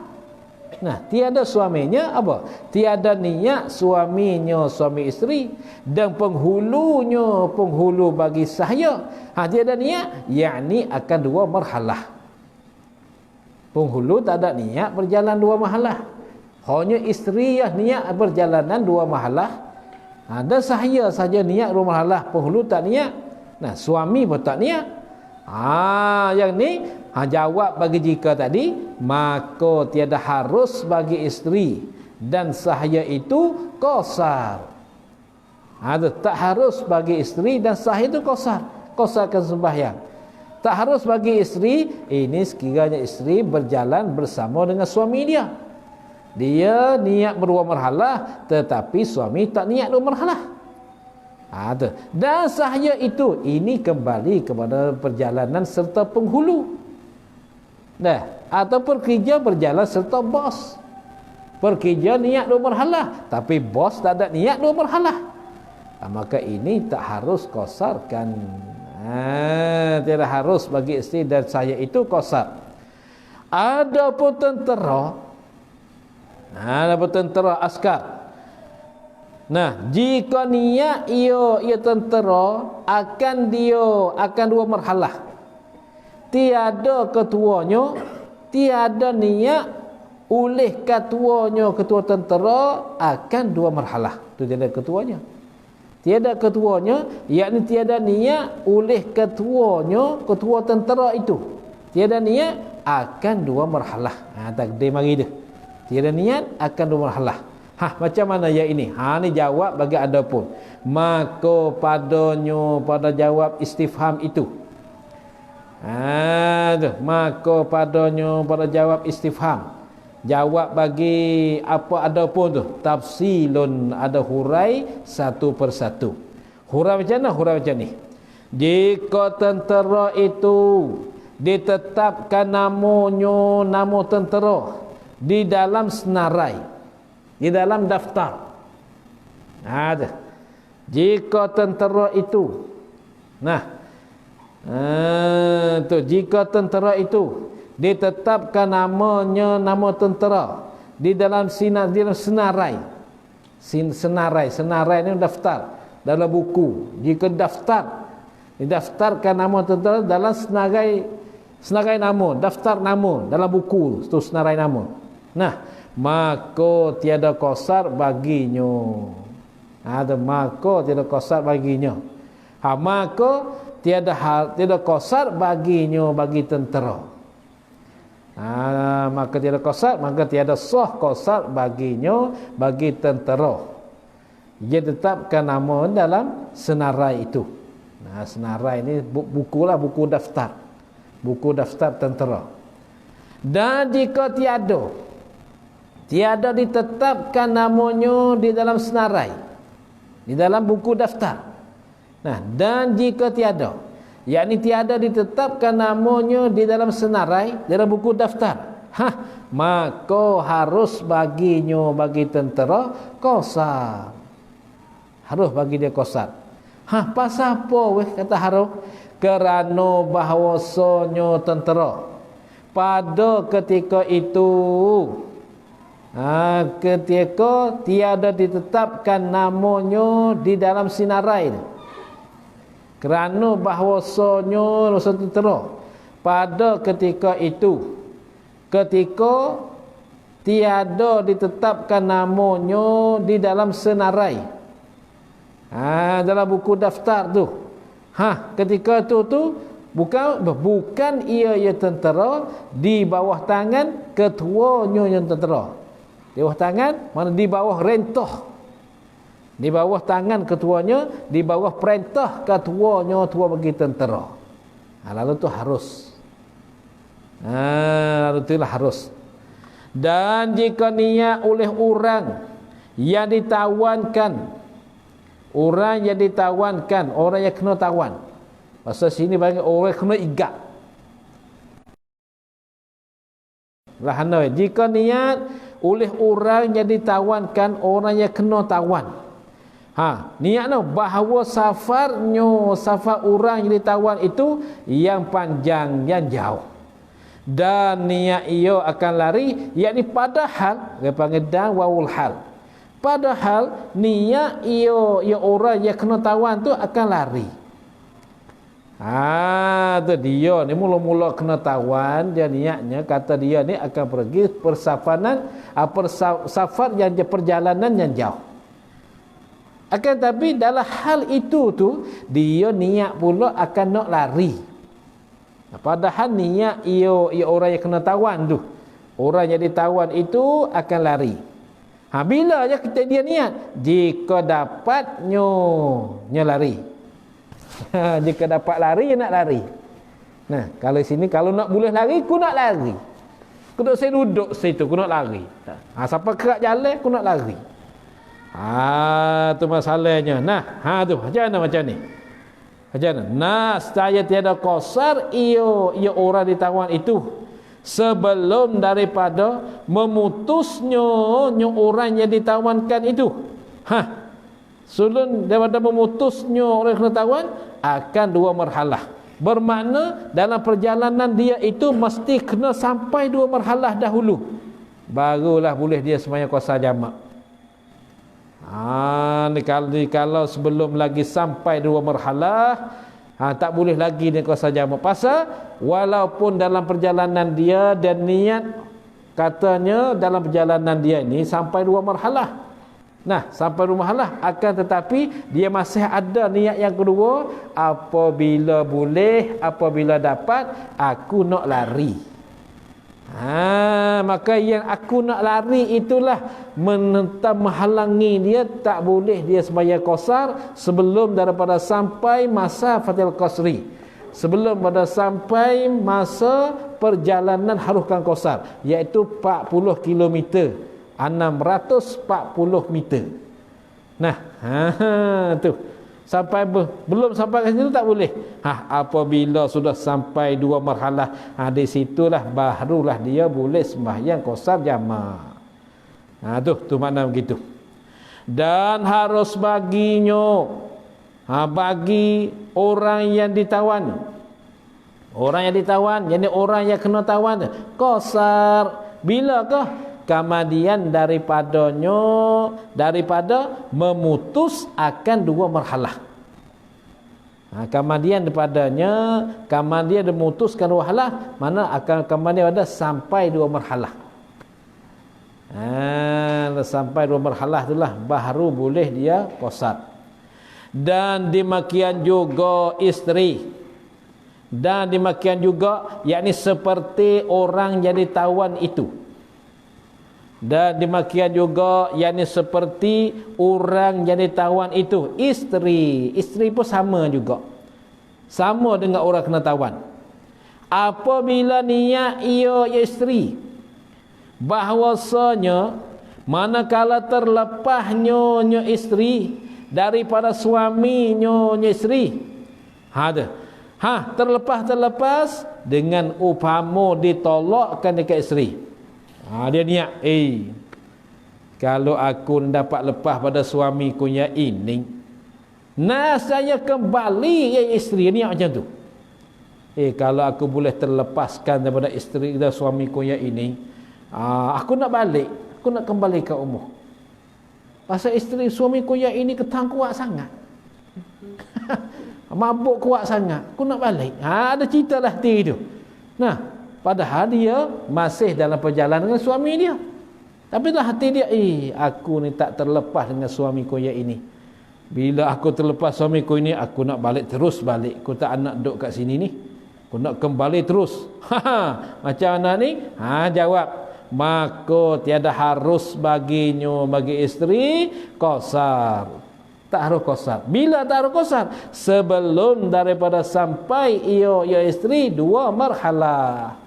Nah, tiada suaminya apa? Tiada niat suaminya suami isteri dan penghulu bagi sahaya. Tiada niat, yakni akan dua marhalah. Penghulu tak ada niat berjalan dua marhalah. Hanya isteri yang niat berjalanan dua marhalah. Dan sahaya saja niat dua marhalah, penghulu tak niat. Nah, suami pun tak niat. Yang ni jawab bagi jika tadi, maka tiada harus bagi isteri dan sahaya itu qasar. Tak harus bagi isteri dan sahaya itu qasar. Qasarkan sembahyang. Tak harus bagi isteri, ini sekiranya isteri berjalan bersama dengan suami dia. Dia niat berdua marhalah, tetapi suami tak niat dua marhalah. Dan sahaya itu, ini kembali kepada perjalanan serta penghulu. Atau perkija berjalan serta bos. Perkija niat dua marhalah, tapi bos tak ada niat dua marhalah. Maka ini tak harus qasarkan. Tidak harus bagi isteri dan sahaya itu qasar. Adapun tentera, askar. Jika niat ia tentera akan dua marhalah. Tiada ketuanya, tiada niat oleh ketua tentera akan dua marhalah. Itu tiada ketuanya. Tiada ketuanya, yakni tiada niat oleh ketua tentera itu. Tiada niat akan dua marhalah. Takdir mari dia. Tiada niat akan dua marhalah. Macam mana ya ini? Ni jawab bagi adapun. Maka pada jawab istifham itu. Maka pada jawab istifham. Jawab bagi apa adapun tu. Tafsilun, ada hurai satu persatu. Hurai macam mana? Hurai macam ni. Jika tentera itu ditetapkan nama tentera di dalam senarai, di dalam daftar. Jika tentera itu Tu jika tentera itu ditetapkan namanya nama tentera di dalam senarai. Senarai ni daftar dalam buku. Jika didaftarkan nama tentera dalam senarai nama, daftar nama dalam buku tu senarai nama. Nah, maka tiada qasar baginya. Maka tiada qasar baginya. Maka tiada qasar baginya bagi tentera. Maka tiada qasar, maka tiada sah qasar baginya bagi tentera. Dia tetapkan nama dalam senarai itu. Senarai ini bukulah, buku daftar. Buku daftar tentera. Dan jika tiada ditetapkan namanya di dalam senarai, di dalam buku daftar. Dan jika tiada, yakni tiada ditetapkan namanya di dalam senarai, dalam buku daftar, maka harus baginya, bagi tentera, qasar. Harus bagi dia qasar. Pasal apa weh kata harus? Kerana bahawasanya tentera pada ketika itu, ketika tiada ditetapkan namanya di dalam senarai, kerana bahawasanya tentera pada ketika itu, ketika tiada ditetapkan namanya di dalam senarai, dalam buku daftar tu, ketika tu bukan ia tentera di bawah tangan ketuanya yang tentera. Di bawah tangan mana di bawah rentah, di bawah tangan ketuanya, di bawah perintah ketuanya, tua bagi tentera. Lalu tu harus. Lalu itulah harus. Dan jika niat oleh orang yang ditawankan, orang yang kena tawan. Pasal sini bagi orang kena igat. Jika niat oleh orang yang ditawankan, orang yang kena tawan. Niatnya bahawa safar orang yang ditawan itu yang panjang, yang jauh. Dan niat ia akan lari, yakni padahal dia panggil dan wawul hal. Padahal niat ia orang yang kena tawan tu akan lari. Tu dia ni mula-mula kena tawan, dia niatnya kata dia ni akan pergi safar yang perjalanan yang jauh. Akan tapi dalam hal itu tu dia niat pula akan nak lari. Padahal niat ia orang yang kena tawan tu, orang yang ditawan itu akan lari. Bila je dia niat, jika dapatnya lari. Jika dapat lari, dia nak lari. Kalau sini, kalau nak boleh lari, aku nak lari. Aku tak saya duduk situ, aku nak lari. Siapa kerak jalan, aku nak lari. Tu masalahnya. Tu macam ni. Saya tiada qasar ia orang ditawan itu sebelum daripada memutusnya orang yang ditawankan itu. Sebelum daripada memutusnya orang yang kena tawan akan dua marhalah. Bermakna dalam perjalanan dia itu mesti kena sampai dua marhalah dahulu, barulah boleh dia sembahyang qasar jamak. Kalau sebelum lagi sampai dua marhalah, tak boleh lagi dia qasar jamak. Pasal walaupun dalam perjalanan dia dan niat, katanya dalam perjalanan dia ini sampai dua marhalah. Sampai dua marhalah, akan tetapi dia masih ada niat yang kedua, apabila boleh, apabila dapat, aku nak lari. Maka yang aku nak lari itulah menghalangi dia, tak boleh dia sembahyang qasar sebelum daripada sampai masa fatil qasri, sebelum pada sampai masa perjalanan haruskan qasar, iaitu 40 km, 640 meter. Tu sampai belum sampai ke situ tak boleh. Apabila sudah sampai dua marhalah, di situlah barulah dia boleh sembahyang qasar jamak. Tu makna begitu. Dan harus baginya, bagi orang yang ditawan, Orang yang ditawan, jadi orang yang kena tawan qasar. Bilakah? Kemudian daripada memutus akan dua marhalah. Kemudian dia memutuskan dua marhalah, mana akan kemudian ada sampai dua marhalah. Sampai dua marhalah itulah baru boleh dia qasar. Dan demikian juga isteri. Dan demikian juga yakni seperti orang jadi tawan itu. Dan demikian juga yakni seperti orang jadi tawan itu, isteri pun sama juga, sama dengan orang kena tawan. Apabila niat ia isteri bahwasanya manakala terlepasnya isteri daripada suaminya isteri, terlepas dengan upama ditolakkan dekat isteri. Dia niat, kalau aku dapat lepas pada suamiku yang ini, saya kembali ya isteri. Niat macam tu. Kalau aku boleh terlepaskan daripada isteri dan suamiku yang ini, aku nak balik, aku nak kembali ke rumah. Pasal isteri suamiku yang ini ketang kuat sangat. Mabuk kuat sangat, aku nak balik. Ada cerita lah hati tu. Padahal dia masih dalam perjalanan dengan suami dia. Tapi dalam hati dia, aku ni tak terlepas dengan suamiku yang ini. Bila aku terlepas suamiku ini, aku nak balik terus balik. Aku tak nak duduk kat sini ni. Aku nak kembali terus. Macam mana ni? Jawab. Maka tiada harus baginya, bagi isteri, qasar. Tak harus qasar. Bila tak harus qasar? Sebelum daripada sampai ia isteri dua marhalah.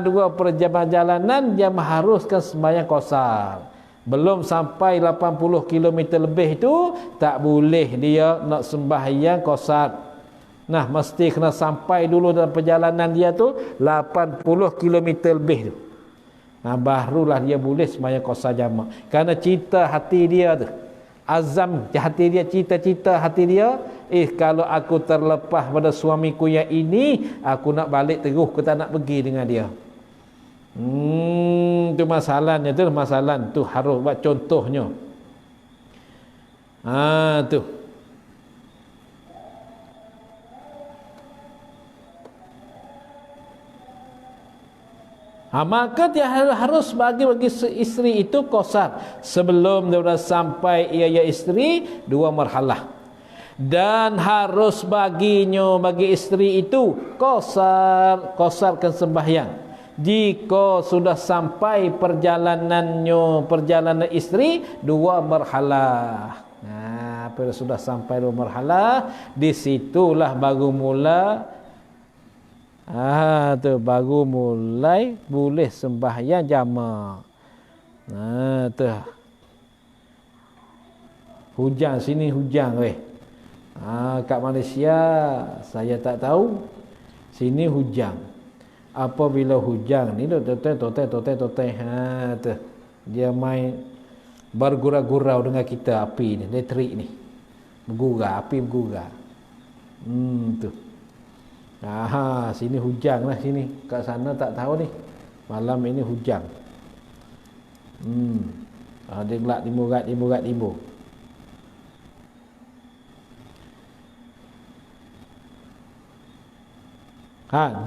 Dua perjalanan dia mengharuskan sembahyang qasar. Belum sampai 80 km lebih itu tak boleh dia nak sembahyang qasar. Mesti kena sampai dulu dalam perjalanan dia tu 80 km lebih tu. Barulah dia boleh sembahyang qasar jamak. Kerana cita hati dia tu, azam hati dia, cita-cita hati dia, kalau aku terlepas pada suamiku yang ini, aku nak balik terus, aku tak nak pergi dengan dia. Tu masalahnya tu, tu harus buat contohnya. Tu. Maka dia harus bagi isteri itu qasar sebelum dia sampai ia isteri dua marhalah. Dan harus bagi isteri itu qasarkan sembahyang jika sudah sampai perjalanan isteri dua marhalah. Apabila sudah sampai dua marhalah, disitulah baru mula baru mulai boleh sembahyang jamak. Hujan sini hujan kat Malaysia saya tak tahu. Sini hujan. Apabila hujan ni totai dia main bergurau-gurau dengan kita api ni, elektrik ni. Api bergurau. Tu. Sini hujan lah sini. Kat sana tak tahu ni. Malam ini hujan. Dia gelap timur.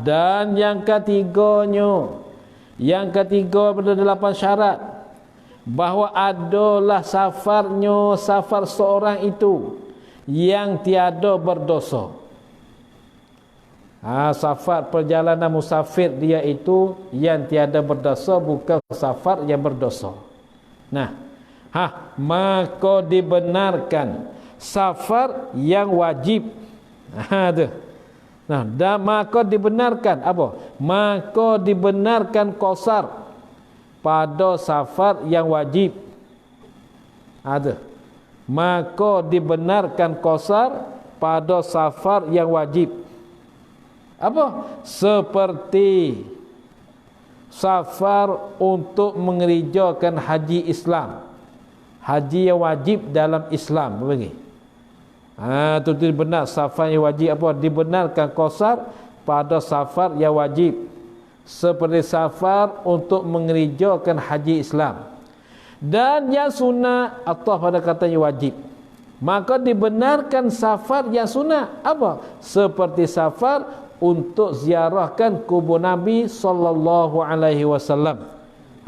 Dan yang ketiga pada 8 syarat, bahawa adalah safar seorang itu yang tiada berdosa. Safar perjalanan musafir dia itu yang tiada berdosa, bukan safar yang berdosa. Maka dibenarkan safar yang wajib. Dan maka dibenarkan apa? Maka dibenarkan qasar pada safar yang wajib. Maka dibenarkan qasar pada safar yang wajib. Apa? Seperti safar untuk mengerjakan haji Islam. Haji yang wajib dalam Islam. Itu benar safar yang wajib apa? Dibenarkan qasar pada safar yang wajib. Seperti safar untuk mengerjakan haji Islam. Dan yang sunnah atau pada kata yang wajib. Maka dibenarkan safar yang sunnah apa? Seperti safar untuk ziarahkan kubur Nabi sallallahu alaihi wasallam.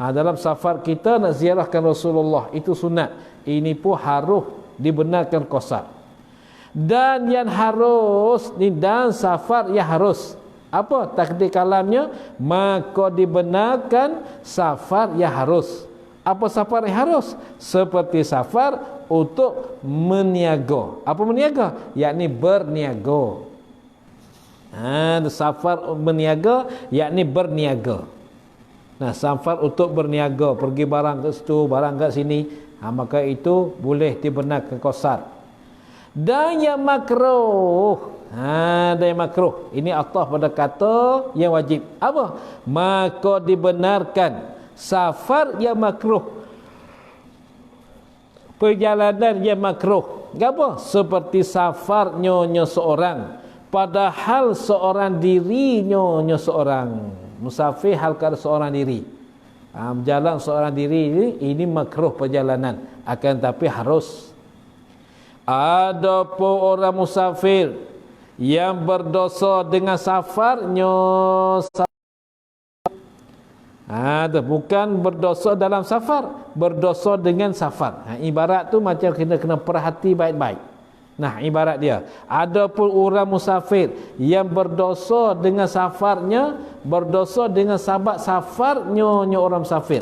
Dalam safar kita nak ziarahkan Rasulullah, itu sunat. Ini pun harus dibenarkan qasar. Dan yang harus ni, dan safar yang harus apa takdir kalamnya, maka dibenarkan safar yang harus. Apa safar yang harus? Seperti safar untuk meniaga. Apa meniaga? Yakni berniaga. Safar meniaga yakni berniaga. Nah, safar untuk berniaga, pergi barang ke situ, barang ke sini, maka itu boleh dibenarkan qasar. Dan yang makruh, dan yang makruh, ini ataf pada kata yang wajib. Apa? Maka dibenarkan safar yang makruh, perjalanan yang makruh. Apa? Seperti safar nyonya seorang, padahal seorang diri nyonya seorang. Musafir hal keadaan seorang diri. Berjalan seorang diri ini makruh perjalanan, akan tapi harus. Ada pun orang musafir yang berdosa dengan safarnya, bukan berdosa dalam safar, berdosa dengan safar. Ibarat tu macam kena perhati baik-baik. Nah, ibarat dia, ada pun orang musafir yang berdosa dengan safarnya, berdosa dengan sebab safarnya orang musafir.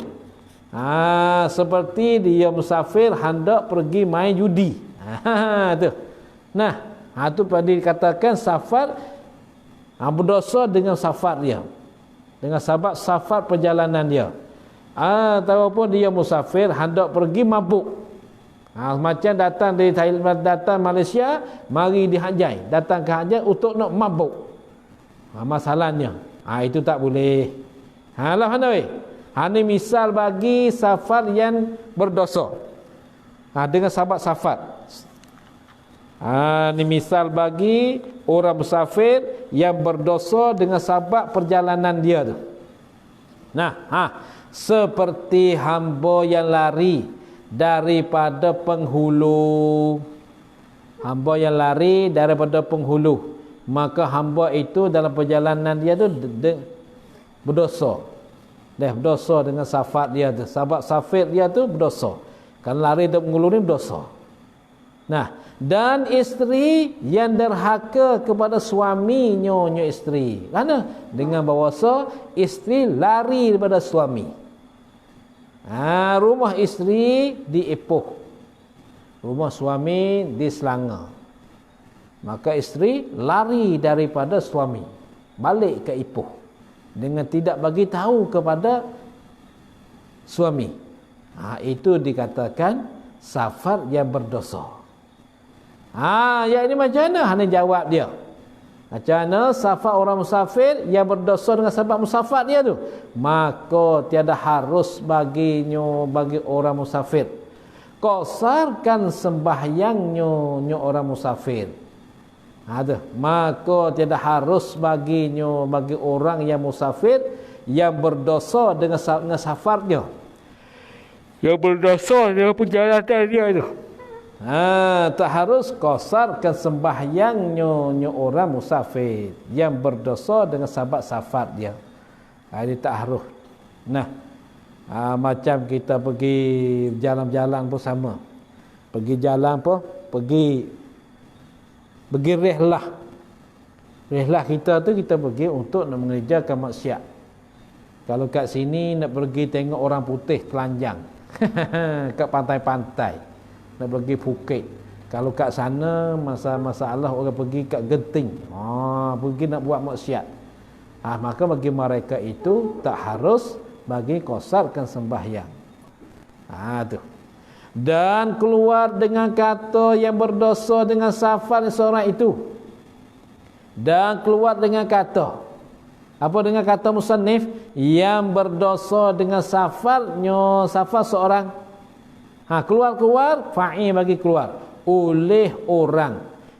Seperti dia musafir hendak pergi main judi. Tu. Nah, tu pada dikatakan safar berdosa dengan safar dia, dengan sebab safar perjalanan dia. Ataupun dia musafir hendak pergi mabuk. Macam datang dari Thailand, datang Malaysia, mari di Hajai, datang ke Hajai untuk nak mabuk. Masalahnya itu tak boleh. Lah mana weh? Ini misal bagi safar yang berdosa. Dengan sebab safar. Ini misal bagi orang musafir yang berdosa dengan sebab perjalanan dia tu. Nah, seperti hamba yang lari daripada penghulu. Hamba yang lari daripada penghulu, maka hamba itu dalam perjalanan dia tu berdosa. Berdosa dengan safar dia tu. Sebab safar dia tu berdosa. Kalau lari dari penghulu ni berdosa. Nah, dan isteri yang derhaka kepada suaminya isteri. Kerana dengan bahasa isteri lari daripada suami. Rumah isteri di Ipoh, rumah suami di Selangor. Maka isteri lari daripada suami, balik ke Ipoh dengan tidak bagi tahu kepada suami. Itu dikatakan safar yang berdosa. Yang ini macam mana? Hanya jawab dia. Macam mana safar orang musafir yang berdosa dengan sebab musafir dia tu? Maka tiada harus baginya, bagi orang musafir, qasarkan sembahyangnya orang musafir. Maka tiada harus baginya, bagi orang yang musafir yang berdosa dengan safarnya, yang berdosa dengan perjalanan dia itu. Tak harus qasarkan sembahyangnya orang musafir yang berdosa dengan sebab safar dia. Ini tak harus. Nah, macam kita pergi jalan-jalan pun sama. Pergi jalan pun pergi rihlah. Rihlah kita tu kita pergi untuk nak mengerjakan maksiat. Kalau kat sini nak pergi tengok orang putih telanjang kat pantai-pantai, nak pergi Phuket. Kalau kat sana masalah orang pergi kat Genting, pergi nak buat maksiat. Maka bagi mereka itu tak harus bagi qasarkan sembahyang. Tu. Dan keluar dengan kata yang berdosa dengan safar seorang itu. Dan keluar dengan kata, apa dengan kata musannif, yang berdosa dengan safarnya, safar seorang. Keluar-keluar, fa'il bagi keluar oleh orang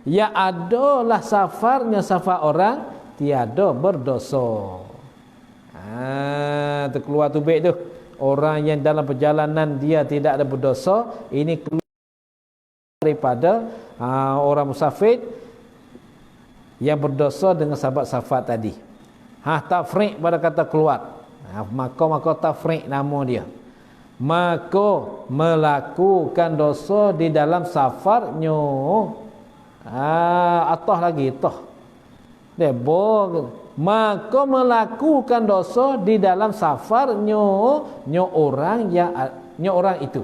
Ya adalah safarnya safar orang tiada berdosa. Tu keluar tu baik tu. Orang yang dalam perjalanan dia tidak ada berdosa, ini keluar daripada orang musafir yang berdosa dengan sahabat safar tadi. Tafriq pada kata keluar. Maka tafriq nama dia. Maka melakukan dosa di dalam safarnya. Atah lagi tah. Maka melakukan dosa di dalam safarnya orang itu.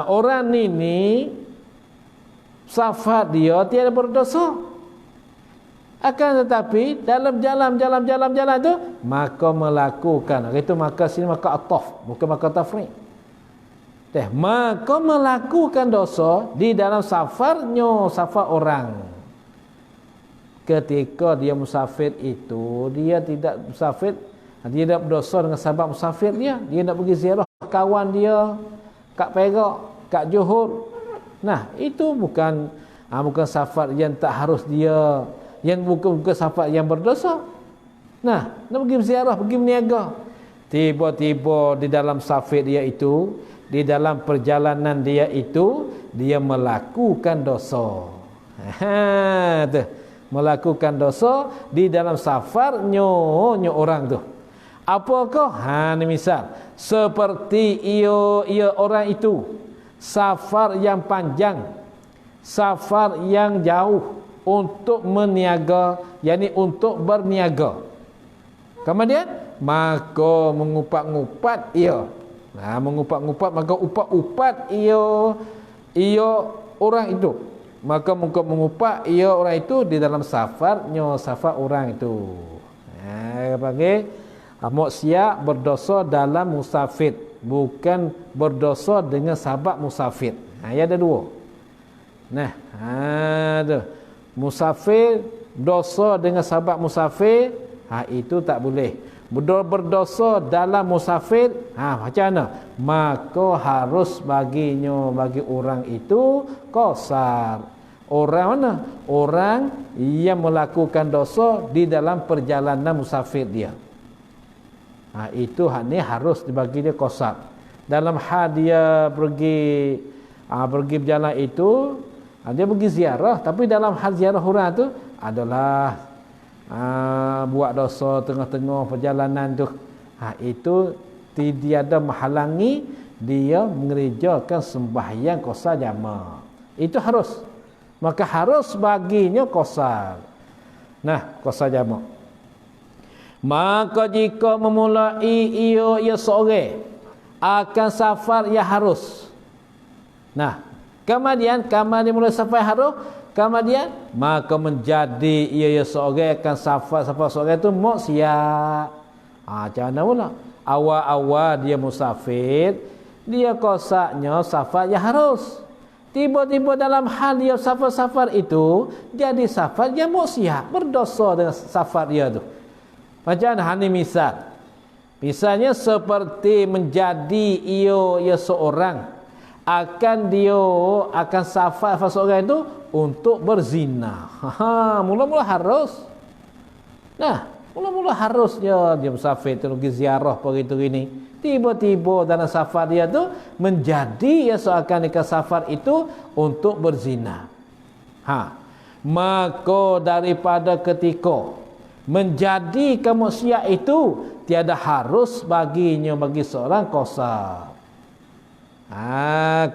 Orang ini safar dia tiada berdosa. Akan tetapi dalam jalan tu maka melakukan. Itu maka sini maka ataf, bukan maka tafriq. Maka melakukan dosa di dalam safarnya safar orang. Ketika dia musafir itu, dia tidak musafir, dia tidak berdosa dengan sahabat musafir dia nak pergi ziarah kawan dia kat Perak, kat Johor. Nah, itu bukan safar yang tak harus dia, yang bukan safar yang berdosa. Nah, nak pergi ziarah, pergi berniaga. Tiba-tiba di dalam safar dia itu, di dalam perjalanan dia itu, dia melakukan dosa. Melakukan dosa di dalam safarnya orang tu. Apakah? Ni misal seperti ia orang itu safar yang panjang, safar yang jauh untuk meniaga, yakni untuk berniaga. Kemudian maka mengupat-ngupat ia. Mengupat-ngupat maka upat-upat ia orang itu. Maka mengupak ia orang itu di dalam safarnya safar orang itu. Panggil maksiat berdosa dalam musafir, bukan berdosa dengan sahabat musafir. Ya ada dua. Ada musafir dosa dengan sahabat musafir, itu tak boleh. Berdosa dalam musafir, macam mana? Maka harus bagi orang itu qasar. Orang mana? Orang yang melakukan dosa di dalam perjalanan musafir dia. Itu ni harus dibagi dia qasar. Dalam hal dia pergi berjalan itu, dia pergi ziarah, tapi dalam hal ziarah orang tu adalah buat dosa tengah-tengah perjalanan tu. Itu tiada menghalangi dia mengerjakan sembahyang qasar jama'. Itu harus. Maka harus baginya qasar. Qasar jama'. Maka jika memulai ia seorang akan safar ia harus. Kemudian mulai safar harus, kemudian maka menjadi ia seorang akan safar seorang itu maksiat. Macam mana pula? Awal-awal dia musafir, dia qasarnya safar ia harus. Tiba-tiba dalam hal dia safar itu jadi safar yang maksiat, berdosa dengan safar dia tu. Macam mana? Ni misal. Misalnya seperti menjadi ia seorang akan safar seorang itu untuk berzina. Mula-mula harus. Mula-mula harus dia musafir tu pergi ziarah begitu ini. Tiba-tiba dalam safar dia tu menjadi seakan safar itu untuk berzina. Maka daripada ketika menjadi kemaksiat itu tiada harus bagi seorang qasar.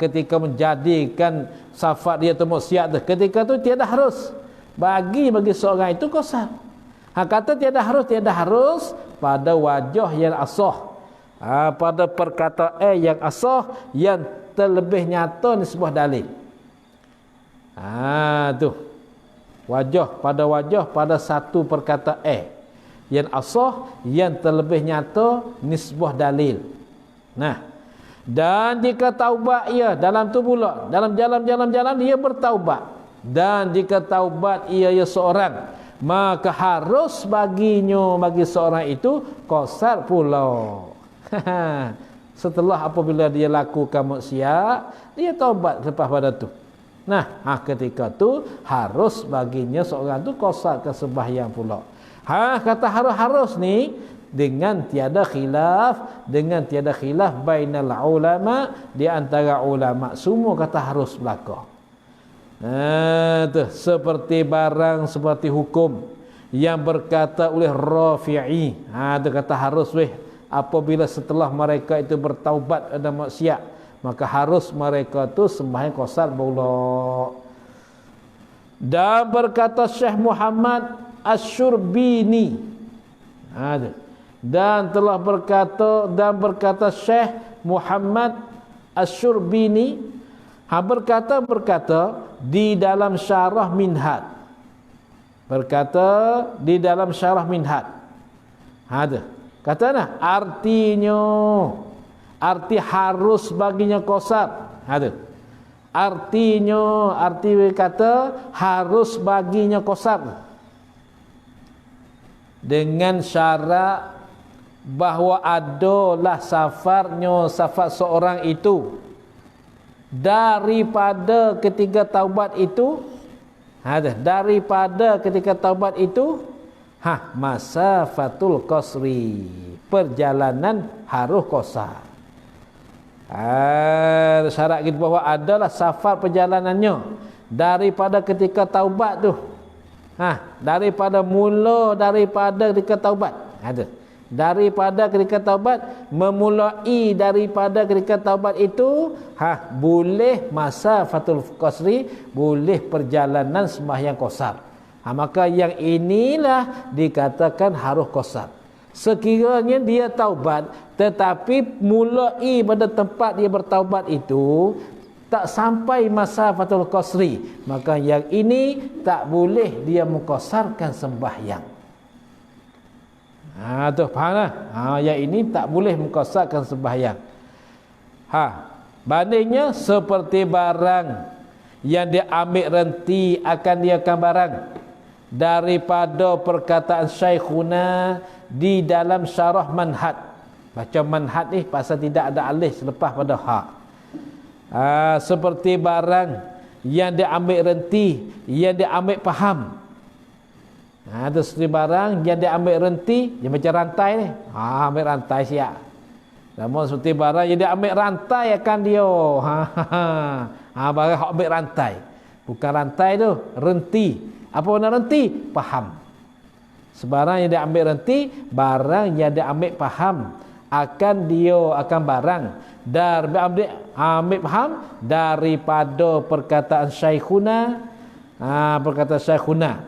Ketika menjadikan safar dia tu maksiat tu, ketika tu tiada harus bagi seorang itu qasar. Kata tiada harus pada wajah yang asah. Pada perkataan yang asah yang terlebih nyata ni sebuah dalil. Tu wajah pada satu perkataan yang asah yang terlebih nyata ni sebuah dalil. Dan jika taubat ia dalam tu pula, dalam jalan dia bertaubat, dan jika taubat ia seorang, maka harus bagi seorang itu qasar pula. Setelah apabila dia lakukan maksiat, dia taubat lepas pada tu. Nah, ketika tu harus baginya seorang tu qasarkan sembahyang pula. Kata harus ni dengan tiada khilaf bainal ulama, di antara ulama semua kata harus berlaku. Seperti barang seperti hukum yang berkata oleh Rafi'i, dia kata harus apabila setelah mereka itu bertaubat ada maksiat, maka harus mereka tu sembahyang qasar pula. Dan berkata Syekh Muhammad Asy-Syurbini, dan berkata Syekh Muhammad Asy-Syurbini, berkata di dalam syarah Minhaj, kata arti harus baginya qasar, arti kata harus baginya qasar dengan syarat bahawa adalah safar seorang itu daripada ketika taubat itu, masafatul qasri, perjalanan harus qasar. Syarat kita bahawa adalah safar perjalanannya daripada ketika taubat tu, daripada ketika taubat, daripada ketika taubat, memulai daripada ketika taubat itu, boleh masafatul qasri, boleh perjalanan sembahyang qasar. Maka yang inilah dikatakan harus qasar. Sekiranya dia taubat tetapi mulai pada tempat dia bertaubat itu tak sampai masafatul qasri, maka yang ini tak boleh dia mengqasarkan sembahyang. Tu faham lah. Yang ini tak boleh mengqasarkan sembahyang. Bandingnya seperti barang yang dia ambil renti akan barang daripada perkataan Syekhuna di dalam syarah Manhaj. Baca Manhaj ni pasal tidak ada alif selepas pada seperti barang yang dia ambil renti, yang dia ambil faham. Itu seperti barang yang dia ambil renti, dia macam rantai ni. Ambil rantai siap. Namun seperti barang yang dia ambil rantai akan dia. Barang ambil rantai. Bukan rantai tu, renti. Apa makna renti? Faham. Sebarang yang dia ambil renti, barang yang dia ambil faham akan barang. Ambil faham daripada perkataan Syekhuna. Perkataan Syekhuna.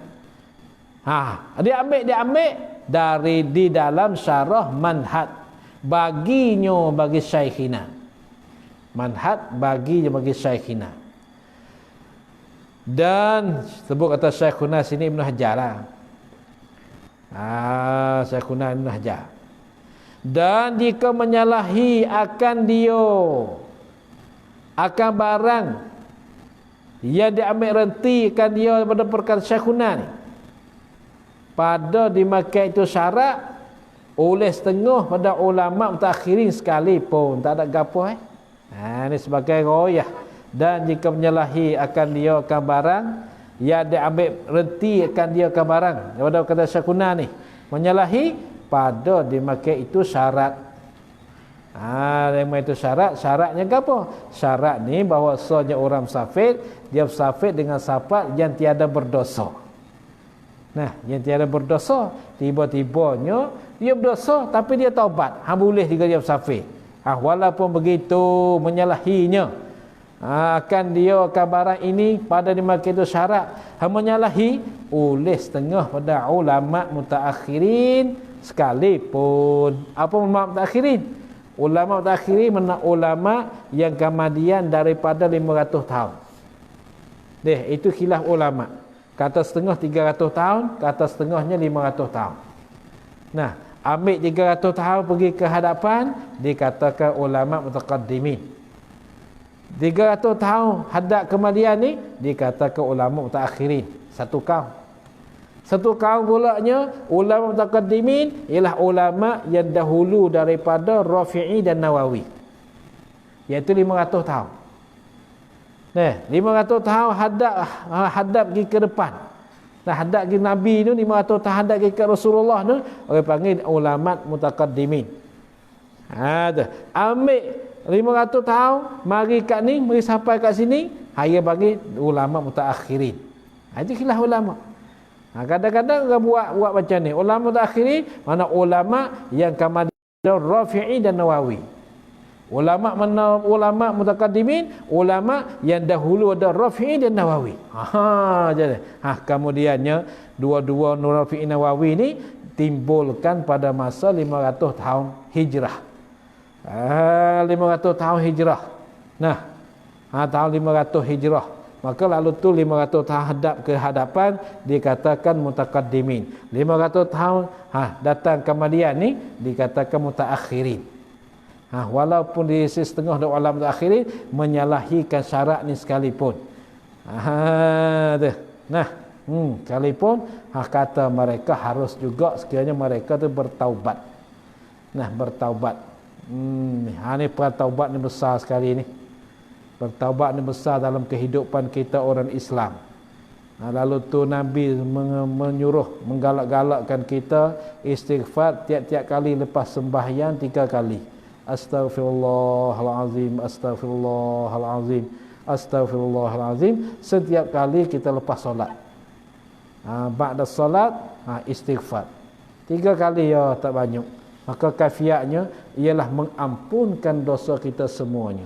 Dia ambil dari di dalam syarah Manhaj, bagi Syekhina. Manhaj bagi Syekhina. Dan sebut kata Syekhuna sini Ibn Hajar lah. Syekhuna Ibn Hajar. Dan jika menyalahi akan barang yang diambil renti akan daripada perkara Syekhuna ni, pada dimakai itu syarat oleh setengah pada ulama mutakhirin sekalipun, tak ada gapo ini sebagai royah. Dan jika menyalahi akan barang yang diambil renti akan barang daripada kata Syekhuna ni, menyalahi pada dimakai itu syarat. Itu syaratnya apa? Syarat ni bahawa bahwasanya orang musafir, dia musafir dengan sifat yang tiada berdosa. Yang tiada berdosa, tiba-tibanya dia berdosa tapi dia taubat, boleh juga dia musafir. Walaupun begitu menyalahinya akan barang ini pada dimakai itu syarat, menyalahi oleh setengah pada ulama mutaakhirin sekalipun. Apa ulama mutaakhirin? Ulama mutaakhirin mana ulama yang kemudian daripada 500 tahun. Itu khilaf ulama. Kata setengah 300 tahun, kata setengahnya 500 tahun. Ambil 300 tahun pergi ke hadapan, dikatakan ulama mutaqaddimin. 300 tahun hadap kemudian ni dikatakan ulama mutaakhirin. Satu kaum pulaknya ulama mutaqaddimin ialah ulama yang dahulu daripada Rafi'i dan Nawawi, iaitu 500 tahun. Nah, 500 tahun hadap pergi ke depan. Nah, hadap pergi Nabi tu 500 tahun hadap pergi ke Rasulullah tu orang panggil ulama mutaqaddimin. Tu. Ambil 500 tahun mari kat ni, mari sampai kat sini, hanya bagi ulama mutaakhirin. Itu khilaf ulama. Kadang-kadang orang buat macam ni. Ulama mutaakhirin mana ulama yang kemudian Rafi'i dan Nawawi. Ulama mana ulama mutaqaddimin, ulama yang dahulu ada Rafi'i dan Nawawi. Jadi. Kemudiannya dua-dua Rafi'i Nawawi ni timbulkan pada masa 500 tahun hijrah. 500 tahun hijrah. Nah, tahun 500 hijrah. Maka lalu tu 500 tahun hadap ke hadapan dikatakan mutaqaddimin. 500 tahun datang kemudian ni dikatakan mutaakhirin. Walaupun di setengah dari ulama mutaakhirin menyalahikan syarat ni sekalipun. Sekalipun kata mereka harus juga sekiranya mereka tu bertaubat. Bertaubat. Ni pertaubat ni besar sekali ni. Bertaubat ni besar dalam kehidupan kita orang Islam. Lalu tu Nabi menyuruh, menggalak-galakkan kita istighfar tiap-tiap kali lepas sembahyang 3 kali. Astaghfirullahalazim, astaghfirullahalazim, astaghfirullahalazim. Setiap kali kita lepas solat. Ba'da solat istighfar 3 kali ya, tak banyak. Maka kafiatnya ialah mengampunkan dosa kita semuanya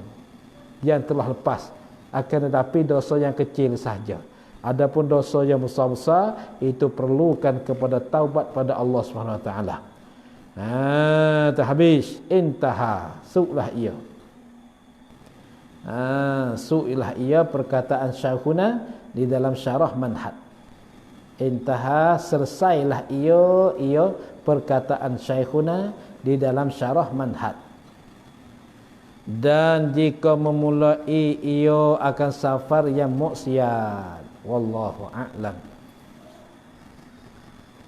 yang telah lepas, akan tetapi dosa yang kecil saja. Adapun dosa yang besar-besar itu perlukan kepada taubat pada Allah Subhanahu Wa Taala. Habis intaha, su'lah ia. Su'ilah ia perkataan Syekhuna di dalam syarah Manhaj. Intaha, selesailah ia perkataan Syekhuna di dalam syarah Manhaj. Dan jika memulai ia akan safar yang maksiat. Wallahu a'lam.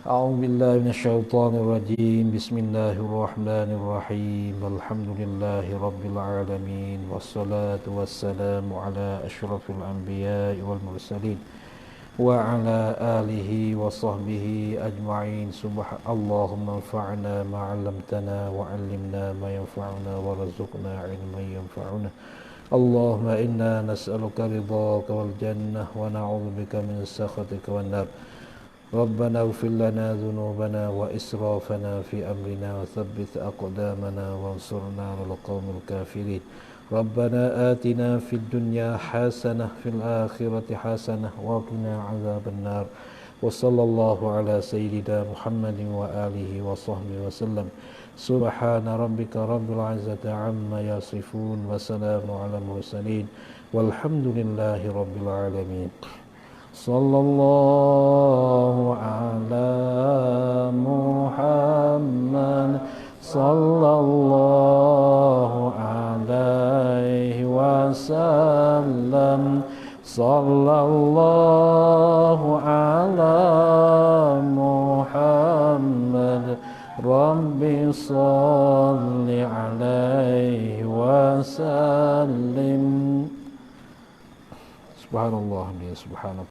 A'udzu billahi minasyaitonir rajim. Bismillahirrahmanirrahim. Alhamdulillahi rabbil alamin. Wassalatu wassalamu ala asyrafil anbiya'i wal mursalin wa ala alihi wa sahbihi ajma'in. Allahumma anfa'na ma 'allamtana wa 'allimna ma yanfa'una wa rzuqna 'ilman yanfa'una. Allahumma inna nas'aluka ridhaka wal jannah wa na'udzubika min sakhatika wan nar. Rabbana ighfir lana dhunubana wa israfana fi amrina wa thabbit aqdamana wansurna 'alal qaumil kafirin. Rabbana atina fid dunya hasanah fil akhirati hasanah wa qina adzabannar. Wa sallallahu ala sayyidina Muhammadin wa alihi wa sahbihi wa sallam. Subhana rabbika rabbil izzati amma yasifun wa salamun ala mursalin walhamdulillahi rabbil alamin. Sallallahu ala Muhammad sallallahu alaihi wasallam. Sallallahu ala Muhammad Rabbi salli alaihi wasallim. Subhanallah, subhanallah.